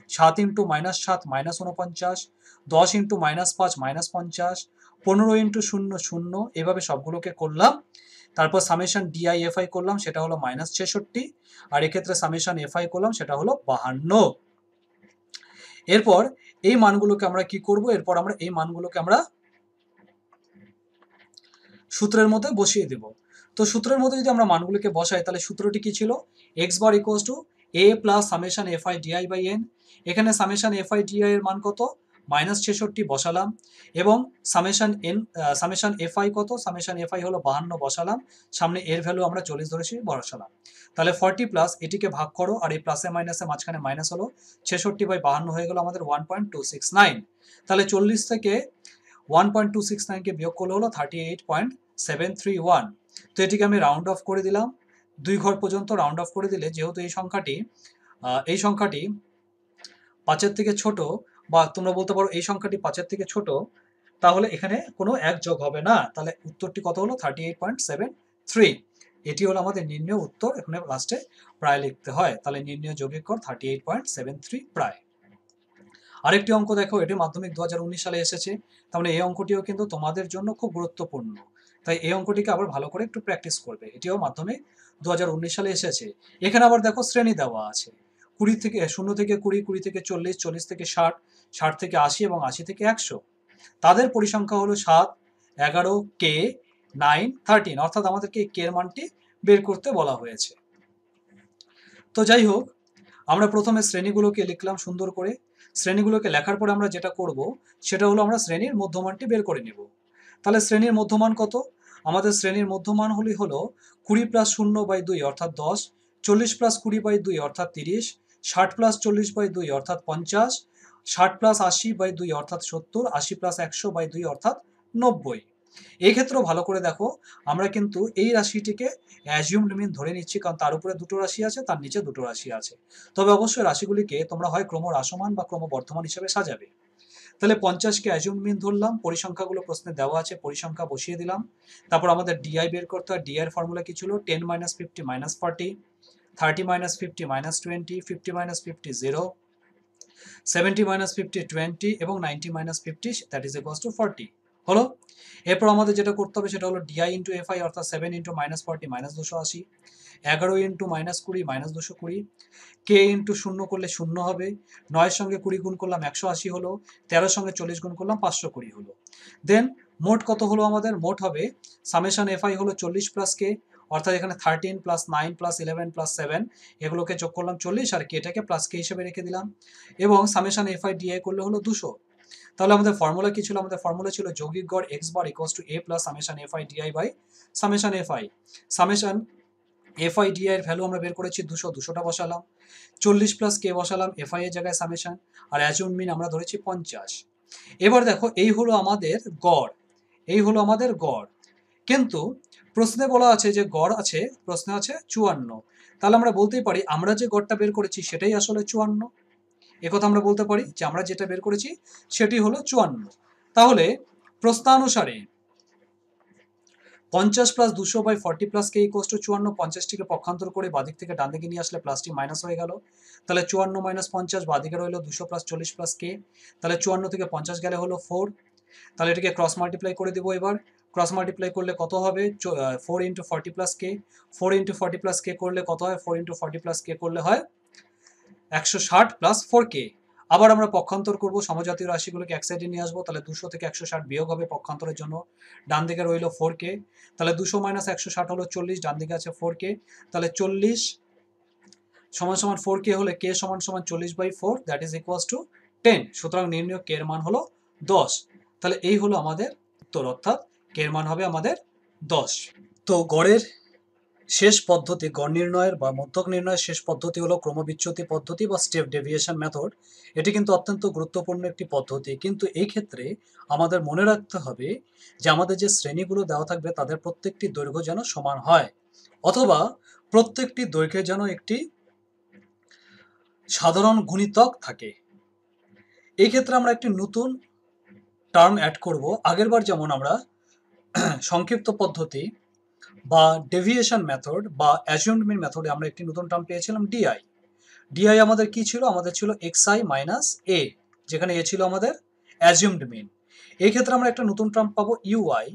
Speaker 1: 7 ইন্টু -7 -49, 10 ইন্টু -5 -50, 15 ইন্টু 0 0, এভাবে সবগুলোকে করলাম। তারপর সামেশন ডিআই এফআই করলাম, সেটা হলো -66, আর এক্ষেত্রে সামেশন এফআই করলাম, সেটা হলো 52। এরপর এই মানগুলোকে আমরা কি করব, এরপর আমরা এই মানগুলোকে আমরা সূত্রের মধ্যে বসিয়ে দেব। তো সূত্রের মধ্যে যদি আমরা মানগুলোকে বসাই, তাহলে সূত্রটি কি ছিল? X bar equals to A plus summation FI DI by N. এখানে সামেশন এফআই ডিআই এর মান কত? -66 বসালাম, এবং সামেশন এফআই কত? সামেশন এফআই হলো 52 বসালাম, সামনে এর ভ্যালু আমরা 40 ধরেছি বসালাম। তাহলে 40 প্লাস এটিকে ভাগ করো, আর এই প্লাসে মাইনাসে মাঝখানে মাইনাস হলো, 66/52 হয়ে গেল আমাদের 1.269। তাহলে 40 থেকে 1.269 কে বিয়োগ করলে হলো 38.731। তো এটিকে আমি রাউন্ড অফ করে দিলাম, 2 ঘর পর্যন্ত রাউন্ড অফ করে দিলে, যেহেতু এই সংখ্যাটি 5-এর থেকে ছোট, বা তোমরা বলতে পারো এই সংখ্যাটি 5-এর থেকে ছোট, তাহলে এখানে কোনো এক যোগ হবে না। তাহলে উত্তরটি কত হলো? 38.73। এটি হলো আমাদের নির্ণয় উত্তর। এখানে লাস্টে প্রায় লিখতে হয়। তাহলে নির্ণয় যৌগিক গড় 38.73 প্রায়। আরেকটি অঙ্ক দেখো, এটি মাধ্যমিক 2019 সালে এসেছে, তার মানে এই অঙ্কটিও কিন্তু তোমাদের জন্য খুব গুরুত্বপূর্ণ। তাই এই অঙ্কটিকে আবার ভালো করে একটু প্র্যাকটিস করবে। এটিও মাধ্যমিক 2019 সালে এসেছে। এখানে আবার দেখো শ্রেণী দেওয়া আছে, 0 থেকে 20, 20 থেকে 40, 40 থেকে 60, 60 থেকে 80 এবং 80 থেকে 100। তাদের পরিসংখ্যা হলো 7, 11, কে, 9, 13, অর্থাৎ আমাদেরকে কে এর মানটি বের করতে বলা হয়েছে। তো যাই হোক, আমরা প্রথমে শ্রেণীগুলোকে লিখলাম সুন্দর করে। শ্রেণীগুলোকে লেখার পরে আমরা যেটা করব, সেটা হলো আমরা শ্রেণীর মধ্যমানটি বের করে নেব। তাহলে শ্রেণীর মধ্যমান কত? আমাদের শ্রেণীর মধ্যমান হলো 20 প্লাস 0/2 অর্থাৎ 10, 40 প্লাস 20/2 অর্থাৎ 30, 60 প্লাস 40/2 অর্থাৎ 50, 60 প্লাস 80/2 অর্থাৎ 70, 80 প্লাস 100/2 অর্থাৎ 90। এই ক্ষেত্রেও ভালো করে দেখো, আমরা কিন্তু এই রাশিটিকে অ্যাজিউমড মিন ধরে নিচ্ছি, কারণ তার উপরে দুটো রাশি আছে, তার নিচে দুটো রাশি আছে। তবে অবশ্যই রাশিগুলিকে তোমরা হয় ক্রমহ্রাসমান বা ক্রমবর্ধমান হিসেবে সাজাবে। তাহলে 50কে অ্যাজিউমড মিন ধরলাম, পরিসংখ্যাগুলো প্রশ্নে দেওয়া আছে, পরিসংখ্যা বসিয়ে দিলাম। তারপর আমাদের ডিআই বের করতে হয়। ডিআই এর ফর্মুলা কি ছিল? 10 - 50 - 40, 30 - 50 - 20, 50 - 50 0, 70 - 50 20 এবং 90 - 50 দ্যাট ইজ ইকুয়ালস টু 40 হলো। এরপর আমাদের যেটা করতে হবে সেটা হলো ডিআই ইন্টু এফআই, অর্থাৎ 7 ইন্টু -40 -280, 11 ইন্টু -20 -220, কে ইন্টু 0 করলে 0 হবে, 9 সঙ্গে 20 গুণ করলাম 180 হলো, 13 সঙ্গে 40 গুণ করলাম 520 হলো। দেন মোট কত হলো আমাদের? মোট হবে সামেশন এফআই হলো 40 প্লাস কে, অর্থাৎ এখানে 13 প্লাস 9 প্লাস 11 প্লাস 7, এগুলোকে যোগ করলাম 40, আর কেটাকে প্লাস কে হিসেবে রেখে দিলাম, এবং সামেশন এফআই ডিআই করলে হলো 200। তাহলে আমাদের ফর্মুলা কি ছিল? আমাদের ফর্মুলা ছিল যৌগিক গড় X bar equals to A plus summation FI DI by summation FI. Summation FI DI এর ভ্যালু আমরা বের করেছি 200, 200টা বসালাম, 40 প্লাস কে বসালাম এফআই এর জায়গায় সামেশন, আর অ্যাজিউমড মিন আমরা ধরেছি 50। এবার দেখো, এই হলো আমাদের গড়, এই হলো আমাদের গড়। কিন্তু প্রশ্নে বলা আছে যে গড় আছে, প্রশ্নে আছে 54। তাহলে আমরা বলতেই পারি আমরা যে গড়টা বের করেছি সেটাই আসলে 54। একথা আমরা বলতে পারি যে আমরা যেটা বের করেছি সেটি হলো 54। তাহলে প্রশ্নানুসারে 50 plus 200/40 plus K equals to 54। 50টিকে পক্ষান্তর করে বাদিক থেকে ডান দিকে নিয়ে আসলে প্লাসটি মাইনাস হয়ে গেল। তাহলে 54 মাইনাস 50, বাদিকে রইল 200 প্লাস 40 প্লাস কে। তাহলে 54 থেকে 50 গেলে হলো 4। তাহলে এটাকে ক্রস মাল্টিপ্লাই করে দেবো। এবার ক্রস মাল্টিপ্লাই করলে কত হবে? 4 ইন্টু 40 প্লাস কে, 4 ইন্টু 40 প্লাস কে করলে কত হয়? 4 ইন্টু 40 প্লাস কে করলে হয় 160 প্লাস 4কে। আবার আমরা পক্ষান্তর করব, সমজাতীয় রাশিগুলোকে এক সাইডে নিয়ে আসবো। তাহলে 200 থেকে 160 বিয়োগ হবে পক্ষান্তরের জন্য, ডান দিকে রইল 4কে। তাহলে 200 মাইনাস 160 হলো 40, ডান দিকে আছে 4কে। তাহলে 40 সমান সমান 4k হলে k সমান সমান 40/4 দ্যাট ইজ ইকুয়ালস টু 10। সুতরাং নির্ণয় k এর মান হলো 10। তাহলে এই হলো আমাদের উত্তর, অর্থাৎ k এর মান হবে আমাদের 10। তো গড়ের শেষ পদ্ধতি, গড় নির্ণয়ের বা মধ্যক নির্ণয়ের শেষ পদ্ধতি হলো ক্রমবিচ্যুতি পদ্ধতি বা স্টেপ ডেভিয়েশন মেথড। এটি কিন্তু অত্যন্ত গুরুত্বপূর্ণ একটি পদ্ধতি, কিন্তু এই ক্ষেত্রে আমাদের মনে রাখতে হবে যে আমাদের যে শ্রেণীগুলো দেওয়া থাকবে তাদের প্রত্যেকটি দৈর্ঘ্য যেন সমান হয়, অথবা প্রত্যেকটি দৈর্ঘ্যে যেন একটি সাধারণ গুণিতক থাকে। এই ক্ষেত্রে আমরা একটি নতুন টার্ম অ্যাড করব। আগেরবার যেমন আমরা সংক্ষিপ্ত পদ্ধতি বা ডেভিয়েশন মেথড বা অ্যাজিউমড মিন মেথডে আমরা একটি নতুন টার্ম পেয়েছিলাম ডিআই। ডিআই আমাদের কি ছিল? আমাদের ছিল xi মাইনাস এ, যেখানে এ ছিল আমাদের অ্যাজিউমড মিন। এই ক্ষেত্রে আমরা একটা নতুন টার্ম পাবো ইউআই।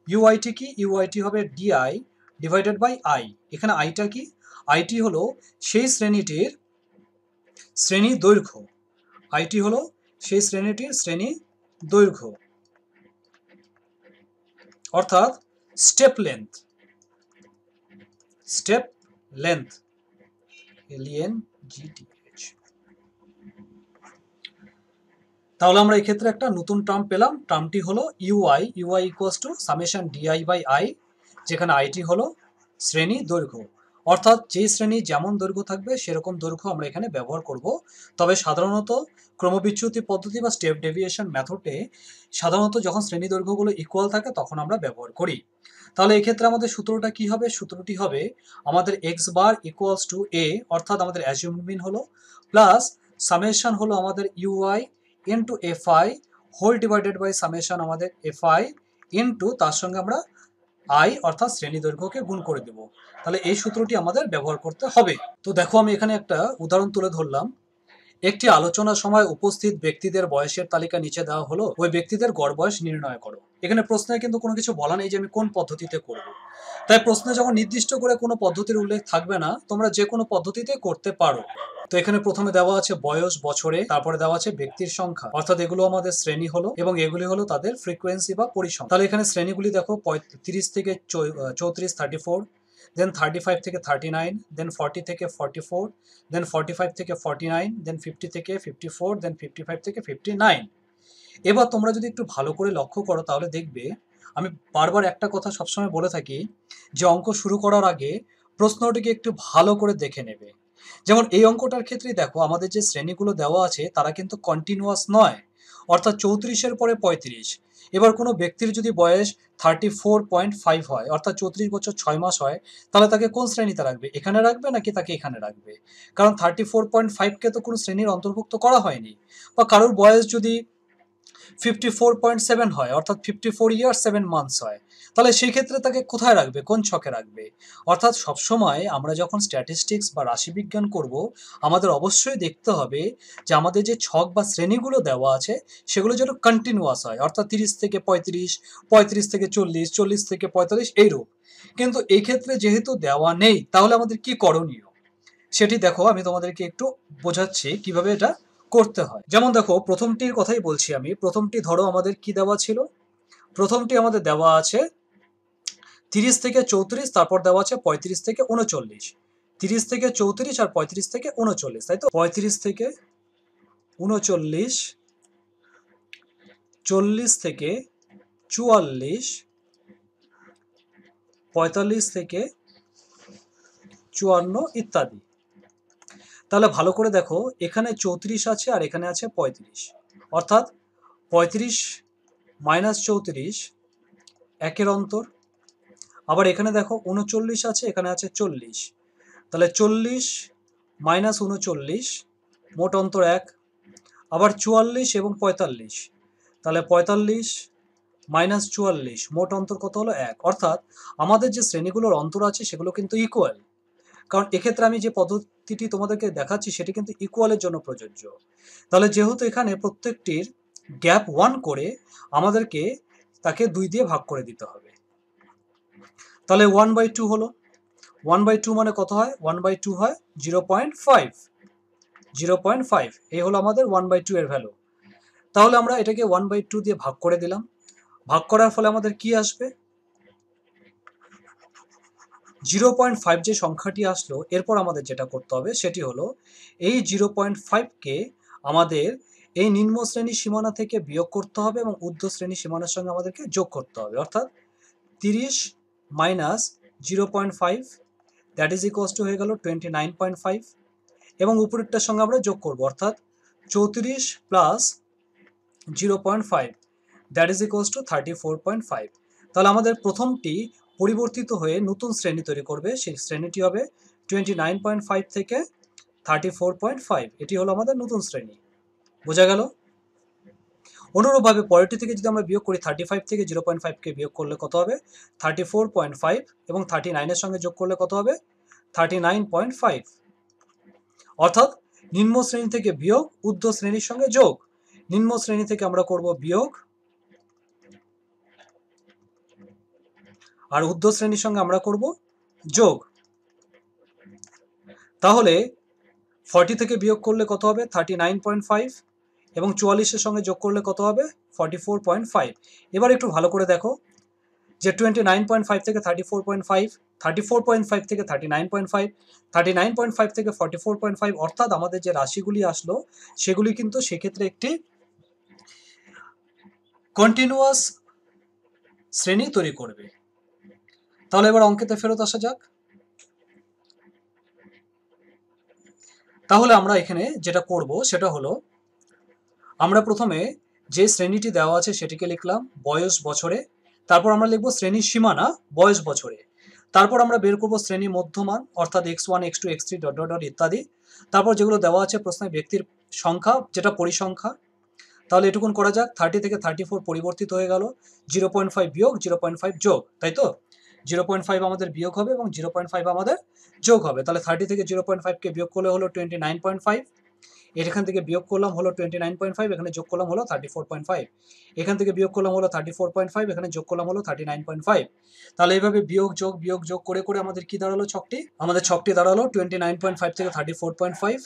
Speaker 1: ইউআইটি কি? ইউআইটি হবে ডিআই ডিভাইডেড বাই আই। এখানে আইটা কি? আইটি হলো সেই শ্রেণীটির শ্রেণী দৈর্ঘ্য। আইটি হলো সেই শ্রেণীটির শ্রেণী দৈর্ঘ্য, অর্থাৎ step length. Step length LENGTH। তাহলে আমরা এই ক্ষেত্রে একটা নতুন টার্ম পেলাম। টার্মটি হলো UI. UI equals to summation DI by I, যেখানে আইটি হলো শ্রেণী দৈর্ঘ্য। অর্থাৎ যে শ্রেণী যেমন দৈর্ঘ্য থাকবে সেরকম দৈর্ঘ্য আমরা এখানে ব্যবহার করব। তবে সাধারণত ক্রমবিচ্যুতি পদ্ধতি বা স্টেপ ডেভিয়েশন মেথডে সাধারণত যখন শ্রেণী দৈর্ঘ্যগুলো ইকুয়াল থাকে তখন আমরা ব্যবহার করি। তাহলে এই ক্ষেত্রে আমাদের সূত্রটা কি হবে? সূত্রটি হবে আমাদের X bar equals to A, অর্থাৎ আমাদের অ্যাজিউমড মিন হলো, প্লাস সামেশন হলো আমাদের UI into FI whole divided by summation আমাদের এফআই ইন্টু তার সঙ্গে আমরা আই অর্থাৎ শ্রেণী দৈর্ঘ্যকে গুণ করে দেব। তাহলে এই সূত্রটি আমাদের ব্যবহার করতে হবে। তো দেখো আমি এখানে একটা উদাহরণ তুলে ধরলাম। একটি আলোচনার সময় উপস্থিত ব্যক্তিদের বয়সের তালিকা নিচে দেওয়া হলো, ওই ব্যক্তিদের গড় বয়স নির্ণয় করো। এখানে প্রশ্নে কিন্তু কোনো কিছু বলা নেই যে আমি কোন পদ্ধতিতে করব। তাই প্রশ্নে যখন নির্দিষ্ট করে কোনো পদ্ধতির উল্লেখ থাকবে না, তোমরা যে কোনো পদ্ধতিতে করতে পারো। তো এখানে প্রথমে দেওয়া আছে বয়স বছরে, তারপরে দেওয়া আছে ব্যক্তির সংখ্যা, অর্থাৎ এগুলো আমাদের শ্রেণী হলো এবং এগুলি হলো তাদের ফ্রিকোয়েন্সি বা পরিসংখ্যান। তাহলে এখানে শ্রেণীগুলি দেখো 30 থেকে 34 34, দেন 35 থেকে 39, দেন 40 থেকে 44, দেন 45 থেকে 49, দেন 50 থেকে 54, দেন 55 থেকে 59। এবার তোমরা যদি একটু ভালো করে লক্ষ্য করো তাহলে দেখবে আমি বারবার একটা কথা সবসময় বলে থাকি যে অঙ্ক শুরু করার আগে প্রশ্নটিকে একটু ভালো করে দেখে নেবে। যেমন এই অঙ্কটার ক্ষেত্রে দেখো আমাদের যে শ্রেণীগুলো দেওয়া আছে তারা কিন্তু কন্টিনিউয়াস নয়, অর্থাৎ 34-এর পরে 35। এবার কোনো ব্যক্তির যদি বয়স 34.5 হয়, অর্থাৎ 34 বছর 6 মাস হয়, তাহলে তাকে কোন শ্রেণীতে রাখবে? এখানে রাখবে নাকি তাকে এখানে রাখবে? কারণ 34.5কে তো কোনো শ্রেণীর অন্তর্ভুক্ত করা হয়নি। বা কারোর বয়স যদি 54.7 হয়, অর্থাৎ 54 ইয়ার্স 7 মান্থস হয়, তাহলে সেই ক্ষেত্রে তাকে কোথায় রাখবে? কোন ছকে রাখবে? অর্থাৎ সবসময় আমরা যখন স্ট্যাটিস্টিক্স বা রাশিবিজ্ঞান করব আমাদের অবশ্যই দেখতে হবে যে আমাদের যে ছক বা শ্রেণীগুলো দেওয়া আছে সেগুলো যেন কন্টিনিউয়াস হয়, অর্থাৎ 30 থেকে 35, 35 থেকে 40, 40 থেকে 45 এইরূপ। কিন্তু এই ক্ষেত্রে যেহেতু দেওয়া নেই তাহলে আমাদের কি করণীয় সেটি দেখো আমি তোমাদেরকে একটু বোঝাচ্ছি কিভাবে এটা করতে হয়। যেমন দেখো প্রথমটির কথাই বলছি আমি। প্রথমটি ধরো আমাদের কি দেওয়া ছিল? প্রথমটি আমাদের দেওয়া আছে 30 থেকে 34, তারপর দেওয়া আছে 35 থেকে 39। 30 থেকে 34 আর 35 থেকে 39, তাই তো? 35 থেকে 39, 40 থেকে 44, 45 থেকে 54 ইত্যাদি। তাহলে ভালো করে দেখো এখানে 34 আছে আর এখানে আছে 35, অর্থাৎ 35 মাইনাস 34 একের অন্তর। আবার এখানে দেখো 39 আছে, এখানে আছে 40, তাহলে 40 মাইনাস 39 মোট অন্তর 1। আবার 44 এবং 45, তাহলে 45 মাইনাস 44 মোট অন্তর কত হলো? 1। অর্থাৎ আমাদের যে শ্রেণীগুলোর অন্তর আছে সেগুলো কিন্তু ইকুয়াল, কারণ এক্ষেত্রে আমি যে পদ্ধতিটি তোমাদেরকে দেখাচ্ছি সেটি কিন্তু ইকুয়ালের জন্য প্রযোজ্য। তাহলে যেহেতু এখানে প্রত্যেকটির গ্যাপ 1 করে আমাদেরকে তাকে 2 দিয়ে ভাগ করে দিতে হবে। তাহলে 1/2 হলো। 1/2 মানে কত হয়? 1/2 হয় 0.5। 0.5 এই হলো আমাদের 1/2 এর ভ্যালু। তাহলে আমরা এটাকে 1/2 দিয়ে ভাগ করে দিলাম। ভাগ করার ফলে আমাদের কি আসবে? 0.5 যে সংখ্যাটি আসলো এরপর আমাদের যেটা করতে হবে সেটি হলো এই 0.5কে আমাদের এই নিম্ন শ্রেণীর সীমানা থেকে বিয়োগ করতে হবে এবং ঊর্ধ্ব শ্রেণীর সীমানার সঙ্গে আমাদেরকে যোগ করতে হবে, অর্থাৎ 30 minus 0.5 that is equals two হয়ে গেল 29.5 এবং উপরেরটার সঙ্গে আমরা যোগ করব, অর্থাৎ 34 plus 0.5 that is equals two 34.5। তাহলে আমাদের প্রথমটি পরিবর্তিত হয়ে নতুন শ্রেণী তৈরি করবে, সেই শ্রেণীটি হবে 29.5 থেকে 34.5, এটি হলো আমাদের নতুন শ্রেণী। বোঝা গেল? অনুরূপভাবে পরেরটি থেকে যদি আমরা বিয়োগ করি 35 থেকে 0.5কে বিয়োগ করলে কত হবে 34.5 এবং 39-এর সঙ্গে যোগ করলে কত হবে 39.5, অর্থাৎ নিম্ন শ্রেণী থেকে বিয়োগ ঊর্ধ্ব শ্রেণীর সঙ্গে যোগ। নিম্ন শ্রেণী থেকে আমরা করব বিয়োগ আর ঊর্ধ্ব শ্রেণীর সঙ্গে আমরা করব যোগ। তাহলে 40 থেকে বিয়োগ করলে কত হবে 39.5 এবং 44-এর সঙ্গে যোগ করলে কত হবে 44.5। এবার একটু ভালো করে দেখো যে 29.5 থেকে 34.5, 34.5 থেকে 39.5, 39.5 থেকে 44.5, অর্থাৎ আমাদের যে রাশিগুলি আসলো সেগুলি কিন্তু সেক্ষেত্রে একটি কন্টিনিউয়াস শ্রেণী তৈরি করবে। তাহলে এবার অঙ্কেতে ফেরত আসা যাক। তাহলে আমরা এখানে যেটা করব সেটা হলো আমরা প্রথমে যে শ্রেণীটি দেওয়া আছে সেটিকে লিখলাম বয়স বছরে, তারপর আমরা লিখব শ্রেণীর সীমানা বয়স বছরে, তারপর আমরা বের করব শ্রেণী মধ্যমান অর্থাৎ x1 x2 x3 dot dot dot ইত্যাদি, তারপর যেগুলো দেওয়া আছে প্রশ্নে ব্যক্তির সংখ্যা যেটা পরিসংখ্যা। তাহলে এটুকুন করা যাক। 30 থেকে 34 পরিবর্তিত হয়ে গেল, 0.5 বিয়োগ 0.5 যোগ, তাই তো 0.5 আমাদের বিয়োগ হবে এবং 0.5 আমাদের যোগ হবে। তাহলে 30 থেকে 0.5কে বিয়োগ করলে হলো 29.5, এখান থেকে বিয়োগ করলাম হলো 29.5, এখানে যোগ করলাম হলো 34.5, এখান থেকে বিয়োগ করলাম হলো 34.5, এখানে যোগ করলাম হলো 39.5। তাহলে এইভাবে বিয়োগ যোগ করে করে আমাদের কি দাঁড়ালো ছকটি? আমাদের ছকটি দাঁড়ালো 29.5 থেকে 34.5,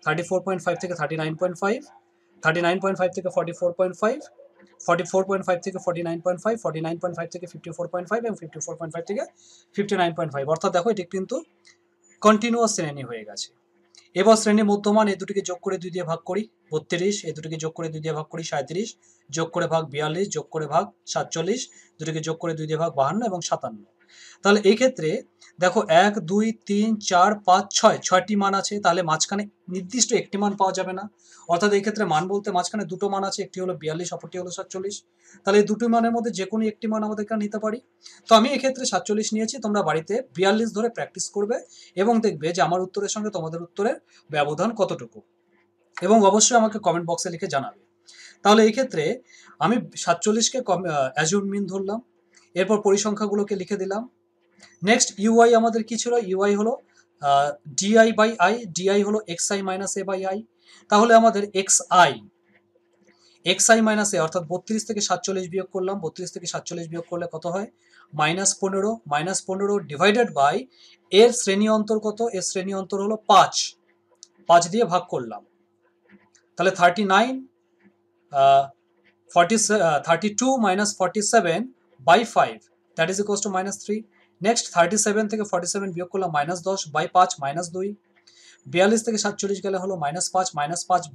Speaker 1: 34.5 থেকে 39.5, 39.5 থেকে 44.5, 44.5 থেকে 49.5, 49.5 থেকে 54.5 এবং 54.5 থেকে 59.5, অর্থাৎ দেখো এটি কিন্তু কন্টিনিউয়াস শ্রেণী হয়ে গেছে। এবার শ্রেণী মধ্যমান এই দুটিকে যোগ করে 2 দিয়ে ভাগ করি 32, এই দুটিকে যোগ করে 2 দিয়ে ভাগ করি 37, যোগ করে ভাগ 42, যোগ করে ভাগ 47, দুটিকে যোগ করে 2 দিয়ে ভাগ 52 এবং 57। তাহলে এই ক্ষেত্রে দেখো 1 2 3 4 5 6 6টি মান আছে, তাহলে মাঝখানে নির্দিষ্ট একটি মান পাওয়া যাবে না, অর্থাৎ এই ক্ষেত্রে মান বলতে মাঝখানে দুটো মান আছে, একটি হলো 42 অপরটি হলো 47। তাহলে এই দুটো মানের মধ্যে যে কোনো একটি মান আমাদেরকে নিতে পারি। তো আমি এক্ষেত্রে 47 নিয়েছি, তোমরা বাড়িতে 42 ধরে প্র্যাকটিস করবে এবং দেখবে যে আমার উত্তরের সঙ্গে তোমাদের উত্তরের ব্যবধান কতটুকু, এবং অবশ্যই আমাকে কমেন্ট বক্সে লিখে জানাবে। তাহলে এই ক্ষেত্রে আমি 47কে অ্যাজিউম মিন ধরলাম, এরপর পরিসংখ্যাগুলোকে লিখে দিলাম। নেক্সট ইউআই আমাদের কি ছিল? ইউআই হলো ডিআই বাই আই, ডিআই হলো X I minus A by I. তাহলে আমাদের এক্স আই মাইনাস এ অর্থাৎ 32 থেকে 47 বিয়োগ করলাম, 32 থেকে 47 বিয়োগ করলে কত হয় -15, -15 ডিভাইডেড বাই এর শ্রেণী অন্তর কত? এর শ্রেণী অন্তর হলো 5, 5 দিয়ে ভাগ করলাম। তাহলে 32 minus 47 by 5 that is equals to -3। Next 37 থেকে 47 বিয়োগ করলাম -10 বাই 5 -2। 42 থেকে 47 গেলে হলো -5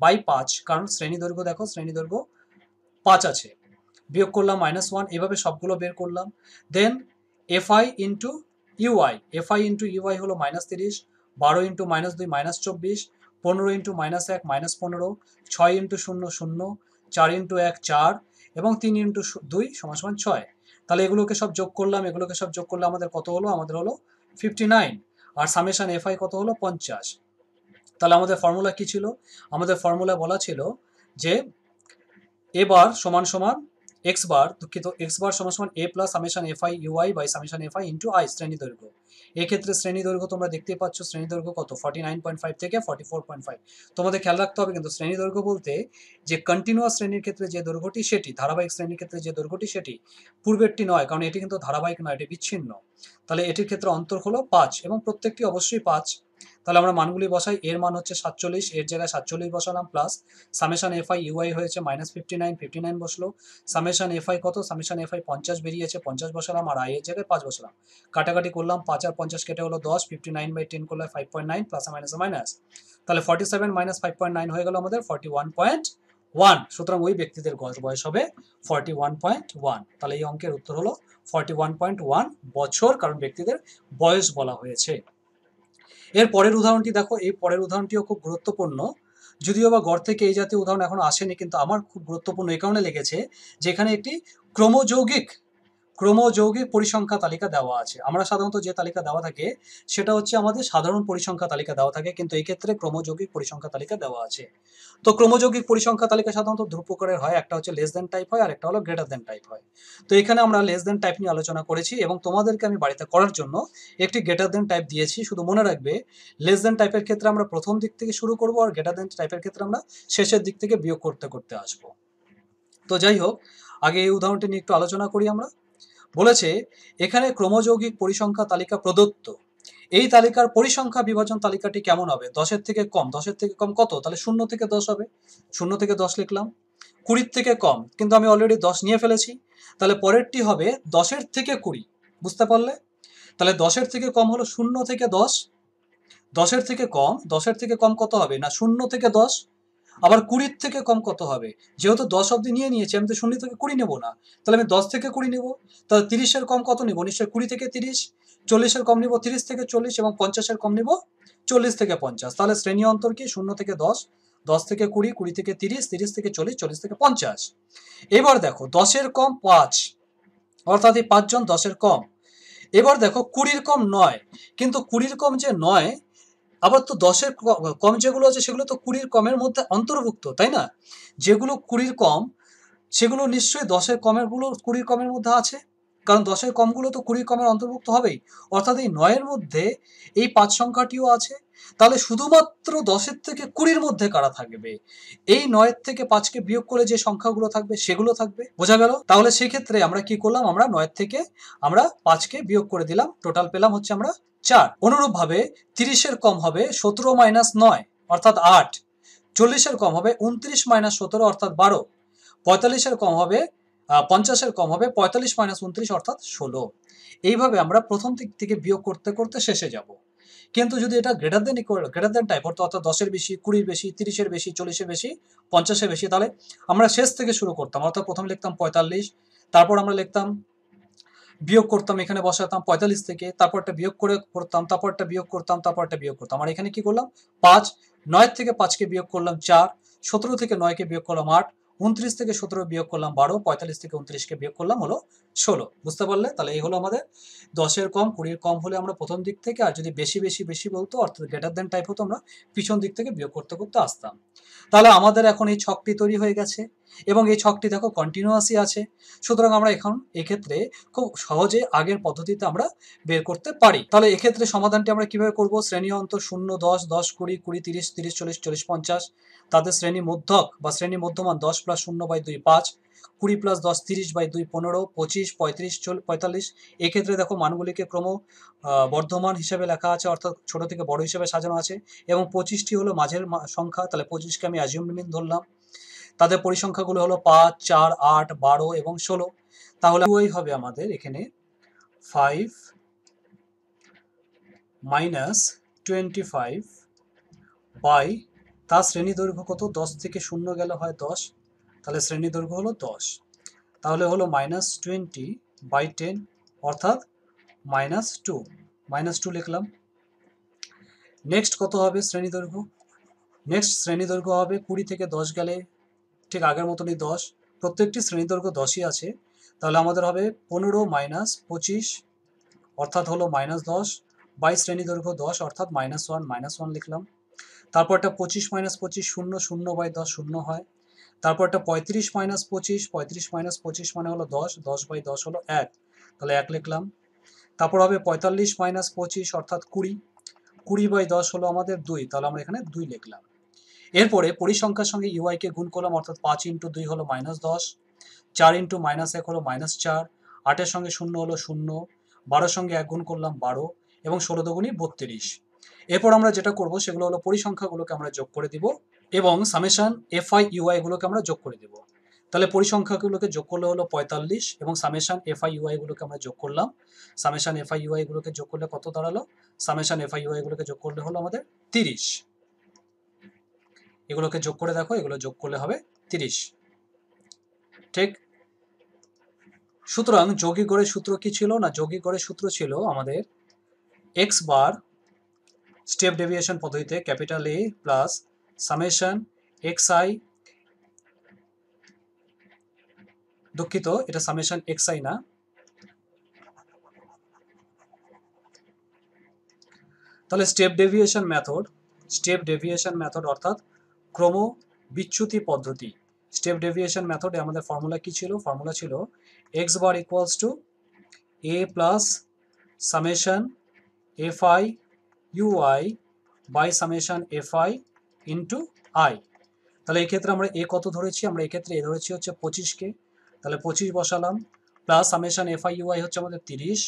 Speaker 1: বাই 5, কারণ শ্রেণী দৈর্ঘ্য দেখো শ্রেণী দৈর্ঘ্য 5 আছে, বিয়োগ করলাম -1, এভাবে সবগুলো বের করলাম। দেন এফআই ইন্টু ইউআই হলো -30, 12 ইন্টু -2 -24, 15 ইন্টু -1 -15, 6 ইন্টু 0 0, 4 ইন্টু 1 4 এবং 3 ইন্টু 2 = 6। তাহলে এগুলোকে সব যোগ করলাম, আমাদের কত হলো? আমাদের হলো 59, আর সামেশন এফআই কত হলো? 50। তাহলে আমাদের ফর্মুলা কি ছিল? আমাদের ফর্মুলা বলা ছিল যে এ বার সমান সমান এক্স বার, দুঃখিত, এক্স বার সমান সমান A plus summation FI UI by summation FI into I শ্রেণী দৈর্ঘ্য। এক্ষেত্রে শ্রেণী দৈর্ঘ্য তোমরা দেখতেই পাচ্ছ, শ্রেণী দৈর্ঘ্য কত? 49.5 থেকে 44.5। তোমাদের খেয়াল রাখতে হবে কিন্তু শ্রেণী দৈর্ঘ্য বলতে যে কন্টিনিউয়াস শ্রেণীর ক্ষেত্রে যে দৈর্ঘ্যটি সেটি, ধারাবাহিক শ্রেণীর ক্ষেত্রে যে দৈর্ঘ্যটি সেটি, পূর্বেরটি নয়, কারণ এটি কিন্তু ধারাবাহিক নয়, এটি বিচ্ছিন্ন। তাহলে এটির ক্ষেত্রে অন্তর হলো 5 এবং প্রত্যেকটি অবশ্যই 5। তাহলে আমরা মানগুলি বসাই, এর মান হচ্ছে 47, এর জায়গায় 47 বসালাম, প্লাস সামেশন এফআই ইউআই হয়েছে -59, 59 বসলো, সামেশন এফআই কত, সামেশন এফআই 50 বেরিয়েছে, 50 বসালাম, আর আই এর জায়গায় 5 বসালাম, কাটাকাটি করলাম, 5 আর 50 কেটে হলো 10, 59/10 করলে 5.9, প্লাস মাইনাস মাইনাস, তাহলে 47 - 5.9 হয়ে গেল আমাদের 41.1। সুতরাং ওই ব্যক্তিদের বয়স হবে 41.1। তাহলে এই অঙ্কের উত্তর হলো 41.1 বছর, কারণ ব্যক্তিদের বয়স বলা হয়েছে। এর পরের উদাহরণটি দেখো, এই পরের উদাহরণটিও খুব গুরুত্বপূর্ণ, যদিও বা গড় থেকে এই জাতীয় উদাহরণ এখনো আসেনি, কিন্তু আমার খুব গুরুত্বপূর্ণ এই কারণে লেগেছে যে এখানে একটি ক্রমযৌগিক পরিসংখ্যা তালিকা দেওয়া আছে। আমরা সাধারণত যে তালিকা দেওয়া থাকে সেটা হচ্ছে আমাদের সাধারণ পরিসংখ্যা তালিকা দেওয়া থাকে, কিন্তু এই ক্ষেত্রে ক্রমযৌগিক পরিসংখ্যা তালিকা দেওয়া আছে। তো ক্রমযৌগিক পরিসংখ্যা তালিকা সাধারণত দু প্রকারের হয়, একটা হচ্ছে লেস দেন টাইপ হয়, আর একটা হলো গ্রেটার দেন টাইপ হয়। তো এখানে আমরা লেস দেন টাইপ নিয়ে আলোচনা করেছি, এবং তোমাদেরকে আমি বাড়িতে করার জন্য একটি গ্রেটার দেন টাইপ দিয়েছি। শুধু মনে রাখবে, লেস দেন টাইপের ক্ষেত্রে আমরা প্রথম দিক থেকে শুরু করব, আর গ্রেটার দেন টাইপের ক্ষেত্রে আমরা শেষের দিক থেকে বিয়োগ করতে করতে আসবো। তো যাই হোক, আগে এই উদাহরণটি নিয়ে একটু আলোচনা করি। আমরা বলেছে এখানে ক্রমযৌগিক পরিসংখ্যা তালিকা প্রদত্ত, এই তালিকার পরিসংখ্যা বিভাজন তালিকাটি কেমন হবে? 10-এর থেকে কম, 10-এর থেকে কম কত? তাহলে 0 থেকে 10 হবে, 0 থেকে 10 লিখলাম। 20-এর থেকে কম, কিন্তু আমি অলরেডি 10 নিয়ে ফেলেছি, তাহলে পরেরটি হবে 10-এর থেকে 20। বুঝতে পারলে? তাহলে 10-এর থেকে কম হলো 0 থেকে 10, 10-এর থেকে কম, 10-এর থেকে কম কত হবে না 0 থেকে 10, আবার 20-এর থেকে কম কত হবে? যেহেতু 10 অবধি নিয়ে নিয়েছি, আমি তো 0 থেকে 20 নেবো না, তাহলে আমি 10 থেকে 20 নেবো। তাহলে 30-এর কম কত নেবো? নিশ্চয়ই 20 থেকে 30। 40-এর কম নেবো 30 থেকে 40, এবং 50-এর কম নেবো 40 থেকে 50। তাহলে শ্রেণী অন্তর কি? 0 থেকে 10, 10 থেকে 20, 20 থেকে 30, 30 থেকে 40, 40 থেকে 50। এবার দেখো 10-এর কম 5, অর্থাৎ এই 5 জন 10-এর কম। এবার দেখো 20-এর কম 9, কিন্তু 20-এর কম যে 9, আবার তো 10-এর কম যেগুলো আছে সেগুলো তো 20-এর কমের মধ্যে অন্তর্ভুক্ত, তাই না? যেগুলো 20-এর কম সেগুলো নিশ্চয়ই 10-এর কমের গুলো 20-এর কমের মধ্যে আছে, কারণ 10-এর কমগুলো তো 20-এর কমের অন্তর্ভুক্ত হবেই। অর্থাৎ এই 9-এর মধ্যে এই 5 সংখ্যাটিও আছে। তাহলে শুধুমাত্র 10-এর থেকে 20-এর মধ্যে কারা থাকবে? এই 9-এর থেকে 5কে বিয়োগ করে যে সংখ্যাগুলো থাকবে সেগুলো থাকবে। বোঝা গেল? তাহলে সেই ক্ষেত্রে আমরা কি করলাম? আমরা 9-এর থেকে আমরা 5কে বিয়োগ করে দিলাম, টোটাল পেলাম হচ্ছে আমরা 4। অনুরূপভাবে 30-এর কম হবে 17 - 9, অর্থাৎ 8। 40-এর কম হবে 29 - 17, অর্থাৎ 12। 45-এর কম হবে 50-এর কম হবে 45 - 29, অর্থাৎ 16। এইভাবে আমরা প্রথম দিক থেকে বিয়োগ করতে করতে শেষে যাব। কিন্তু যদি এটা গ্রেটার দেন টাইপ হতো, অর্থাৎ 10-এর বেশি, 20-এর বেশি, 30-এর বেশি, 40-এর বেশি, 50-এর বেশি, তাহলে আমরা শেষ থেকে শুরু করতাম। অর্থাৎ প্রথম লিখতাম 45, তারপর আমরা লিখতাম বিয়োগ করতাম, এখানে বসাতাম 45 থেকে, তারপরটা বিয়োগ করে করতাম, তারপরটা বিয়োগ করতাম, তারপরটা বিয়োগ করতাম। আর এখানে কি করলাম? 5, 9 থেকে 5কে বিয়োগ করলাম 4, 17 থেকে 9কে বিয়োগ করলাম 8, 29 থেকে 17 বিয়োগ করলাম 12, 45 থেকে 29কে বিয়োগ করলাম হলো 16। বুঝতে পারলে? তাহলে এই হলো আমাদের 10-এর কম, 20-এর কম হলে আমরা প্রথম দিক থেকে, আর যদি বেশি বেশি বেশি বলতো অর্থাৎ গ্রেটার দেন টাইপ হতো, আমরা পিছন দিক থেকে বিয়োগ করতে করতে আসতাম। তাহলে আমাদের এখন এই ছকটি তৈরি হয়ে গেছে, এবং এই ছকটি দেখো কন্টিনিউয়াসই আছে। সুতরাং আমরা এখন এক্ষেত্রে খুব সহজে আগের পদ্ধতিতে আমরা বের করতে পারি। তাহলে এক্ষেত্রে সমাধানটি আমরা কিভাবে করব? শ্রেণী অন্তর 0, 10, 10, 20, 20, 30, 30, 40, 40, 50, তাদের শ্রেণী মধ্যক বা শ্রেণী মধ্যমান 10 + 0/2 5, 20 + 10 30/2 15, 25, 35, 45। এক্ষেত্রে দেখো মানগুলিকে ক্রম বর্ধমান হিসেবে লেখা আছে, অর্থাৎ ছোট থেকে বড় হিসেবে সাজানো আছে, এবং 25টি হলো মাঝের সংখ্যা, তাহলে 25কে আমি অ্যাজিউমড মিন ধরলাম। তাদের পরিসংখ্যাগুলো হলো 5, 4, 8, 12 এবং 16। তাহলে ওই হবে আমাদের এখানে 5 - 25 বাই, তার শ্রেণী দৈর্ঘ্য কত? 10 থেকে 0 গেলে হয় 10, তাহলে শ্রেণী দৈর্ঘ্য হলো 10। তাহলে হলো -20/10, অর্থাৎ -2, -2 লিখলাম। নেক্সট কত হবে শ্রেণী দৈর্ঘ্য? নেক্সট শ্রেণী দৈর্ঘ্য হবে 20 থেকে 10 গেলে ঠিক আগের মতনই 10, প্রত্যেকটি শ্রেণী দৈর্ঘ্য 10ই আছে। তাহলে আমাদের হবে 15 - 25, অর্থাৎ হলো -10, বাই শ্রেণী দৈর্ঘ্য 10, অর্থাৎ -1 লিখলাম। তারপরটা 25 - 25 0, 0/10 0 হয়। তারপরটা 35 - 25, 35 - 25 মানে হলো 10, 10/10 হলো 1, তাহলে 1 লিখলাম। তারপর হবে 45 - 25, অর্থাৎ 20, 20/10 হলো আমাদের 2, তাহলে আমরা এখানে 2 লিখলাম। এরপরে পরিসংখ্যার সঙ্গে ইউআই কে গুণ করলাম, অর্থাৎ 5 × 2 হলো -10, 4 × -1 হলো -4, 8-এর সঙ্গে 0 হলো 0, 12-র সঙ্গে 1 গুণ করলাম 12, এবং 16 × 2 = 32। এরপর আমরা যেটা করব সেগুলো হলো পরিসংখ্যাগুলোকে আমরা যোগ করে দিব এবং সামেশন এফআই ইউআই গুলোকে আমরা যোগ করে দিব। তাহলে পরিসংখ্যাগুলোকে যোগ করলে হলো 45 এবং সামেশন এফআই ইউআই গুলোকে আমরা যোগ করলাম। সামেশন এফআই ইউআই গুলোকে যোগ করলে কত দাঁড়ালো? সামেশন এফআই ইউআই গুলোকে যোগ করলে হলো আমাদের 30। এগুলোকে যোগ করে দেখো, এগুলো যোগ করলে হবে 30। ঠিক। সুতরাং যৌগিক গড়ের সূত্র কি ছিল না? যৌগিক গড়ের সূত্র ছিল আমাদের এক্স বার স্টেপ ডেভিয়েশন পদ্ধতিতে capital A plus summation x I, দুঃখিত এটা সামেশন এক্স আই না, তাহলে স্টেপ ডেভিয়েশন মেথড অর্থাৎ ক্রম বিচ্যুতি পদ্ধতি। স্টেপ ডেভিয়েশন মেথডে আমাদের ফর্মুলা কি ছিল? ফর্মুলা ছিল X bar equals to A plus summation F I UI by summation F I into I. তাহলে এই ক্ষেত্রে আমরা এ কত ধরেছি? আমরা এক্ষেত্রে এ ধরেছি হচ্ছে 25কে, তাহলে 25 বসালাম, plus summation F I UI হচ্ছে আমাদের 30,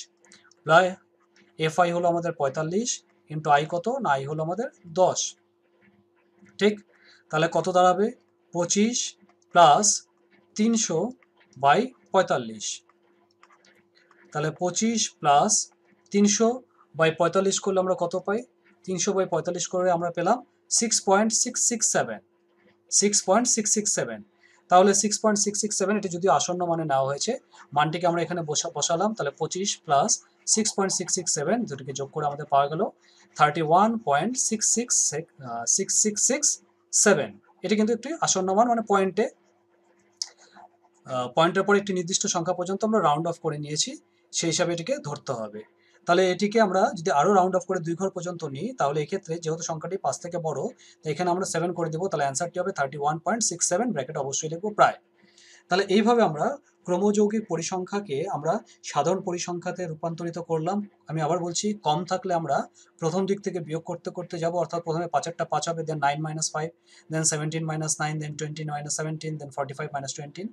Speaker 1: প্লাস এফ আই হলো আমাদের 45 ইন্টু আই কত না? আই হলো আমাদের 10। ঠিক। তাহলে কত দাঁড়াবে? 25 প্লাস 300 বাই 45। তাহলে 25 প্লাস 300 বাই 45 করলে আমরা কত পাই? 300 বাই 45 করে আমরা পেলাম 6.667। 6.667। তাহলে 6.667 এটি যদি আসন্ন মানে নেওয়া হয়েছে, মানটিকে আমরা এখানে বসালাম। তাহলে 25 প্লাস 6.667 দুটিকে যোগ করে আমাদের পাওয়া গেল 31.66667। এটি কিন্তু একটি আসন্ন মান, মানে পয়েন্টের পর একটি নির্দিষ্ট সংখ্যা পর্যন্ত আমরা রাউন্ড অফ করে নিয়েছি, সেই হিসাবে এটিকে ধরতে হবে। তাহলে এটিকে আমরা যদি আরও রাউন্ড অফ করে 2 ঘর পর্যন্ত নিই, তাহলে এক্ষেত্রে যেহেতু সংখ্যাটি 5 থেকে বড়, এখানে আমরা 7 করে দেবো। তাহলে অ্যান্সারটি হবে 31.67, ব্র্যাকেট অবশ্যই লিখবো প্রায়। তাহলে এইভাবে আমরা ক্রমযৌগিক পরিসংখ্যাকে আমরা সাধারণ পরিসংখ্যাতে রূপান্তরিত করলাম। আমি আবার বলছি, কম থাকলে আমরা প্রথম দিক থেকে বিয়োগ করতে করতে যাব, অর্থাৎ প্রথমে 5-এরটা 5 হবে, দেন 9 - 5, দেন 17 - 9, দেন 20 - 17, দেন 45 - 20।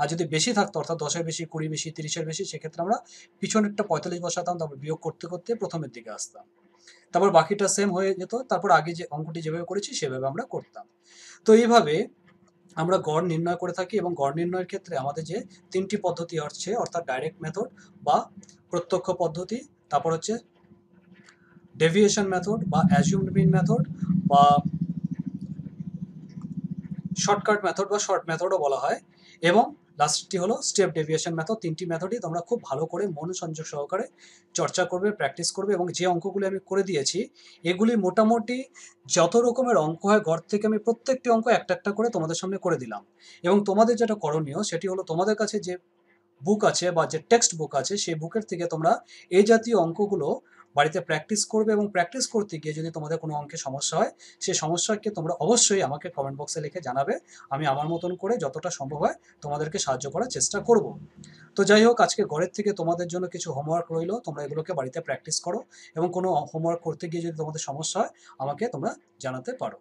Speaker 1: আর যদি বেশি থাকতো, অর্থাৎ 10-এর বেশি, 20 বেশি, 30-এর বেশি, সেক্ষেত্রে আমরা পিছনেরটা 45 বসাতাম, তারপর বিয়োগ করতে করতে প্রথমের দিকে আসতাম, তারপর বাকিটা সেম হয়ে যেত, তারপর আগে যে অঙ্কটি যেভাবে করেছি সেভাবে আমরা করতাম। তো এইভাবে আমরা গড় নির্ণয় করে থাকি এবং গড় নির্ণয়ের ক্ষেত্রে আমাদের যে 3টি পদ্ধতি হচ্ছে, অর্থাৎ ডাইরেক্ট মেথড বা প্রত্যক্ষ পদ্ধতি, তারপর হচ্ছে ডেভিয়েশন মেথড বা অ্যাজিউমড মিন মেথড বা শর্টকাট মেথড বা শর্ট মেথডও বলা হয়, এবং লাস্টটি হলো স্টেপ ডেভিয়েশন মেথড। 3টি মেথডই তোমরা খুব ভালো করে মনোসংযোগ সহকারে চর্চা করবে, প্র্যাকটিস করবে, এবং যে অঙ্কগুলি আমি করে দিয়েছি এগুলি মোটামুটি যত রকমের অঙ্ক হয় গড় থেকে আমি প্রত্যেকটি অঙ্ক একটা একটা করে তোমাদের সামনে করে দিলাম। এবং তোমাদের যেটা করণীয় সেটি হলো, তোমাদের কাছে যে বুক আছে বা যে টেক্সট বুক আছে সেই বুকের থেকে তোমরা এই জাতীয় অঙ্কগুলো বাড়িতে প্র্যাকটিস করবে, এবং প্র্যাকটিস করতে গিয়ে যদি তোমাদের কোনো অঙ্কে সমস্যা হয়, সেই সমস্যাকে তোমরা অবশ্যই আমাকে কমেন্ট বক্সে লিখে জানাবে। আমি আমার মতন করে যতটা সম্ভব হয় তোমাদেরকে সাহায্য করার চেষ্টা করব। তো যাই হোক, আজকে ঘরের থেকে তোমাদের জন্য কিছু হোমওয়ার্ক রইলো, তোমরা এগুলোকে বাড়িতে প্র্যাকটিস করো, এবং কোনো হোমওয়ার্ক করতে গিয়ে যদি তোমাদের সমস্যা হয় আমাকে তোমরা জানাতে পারো।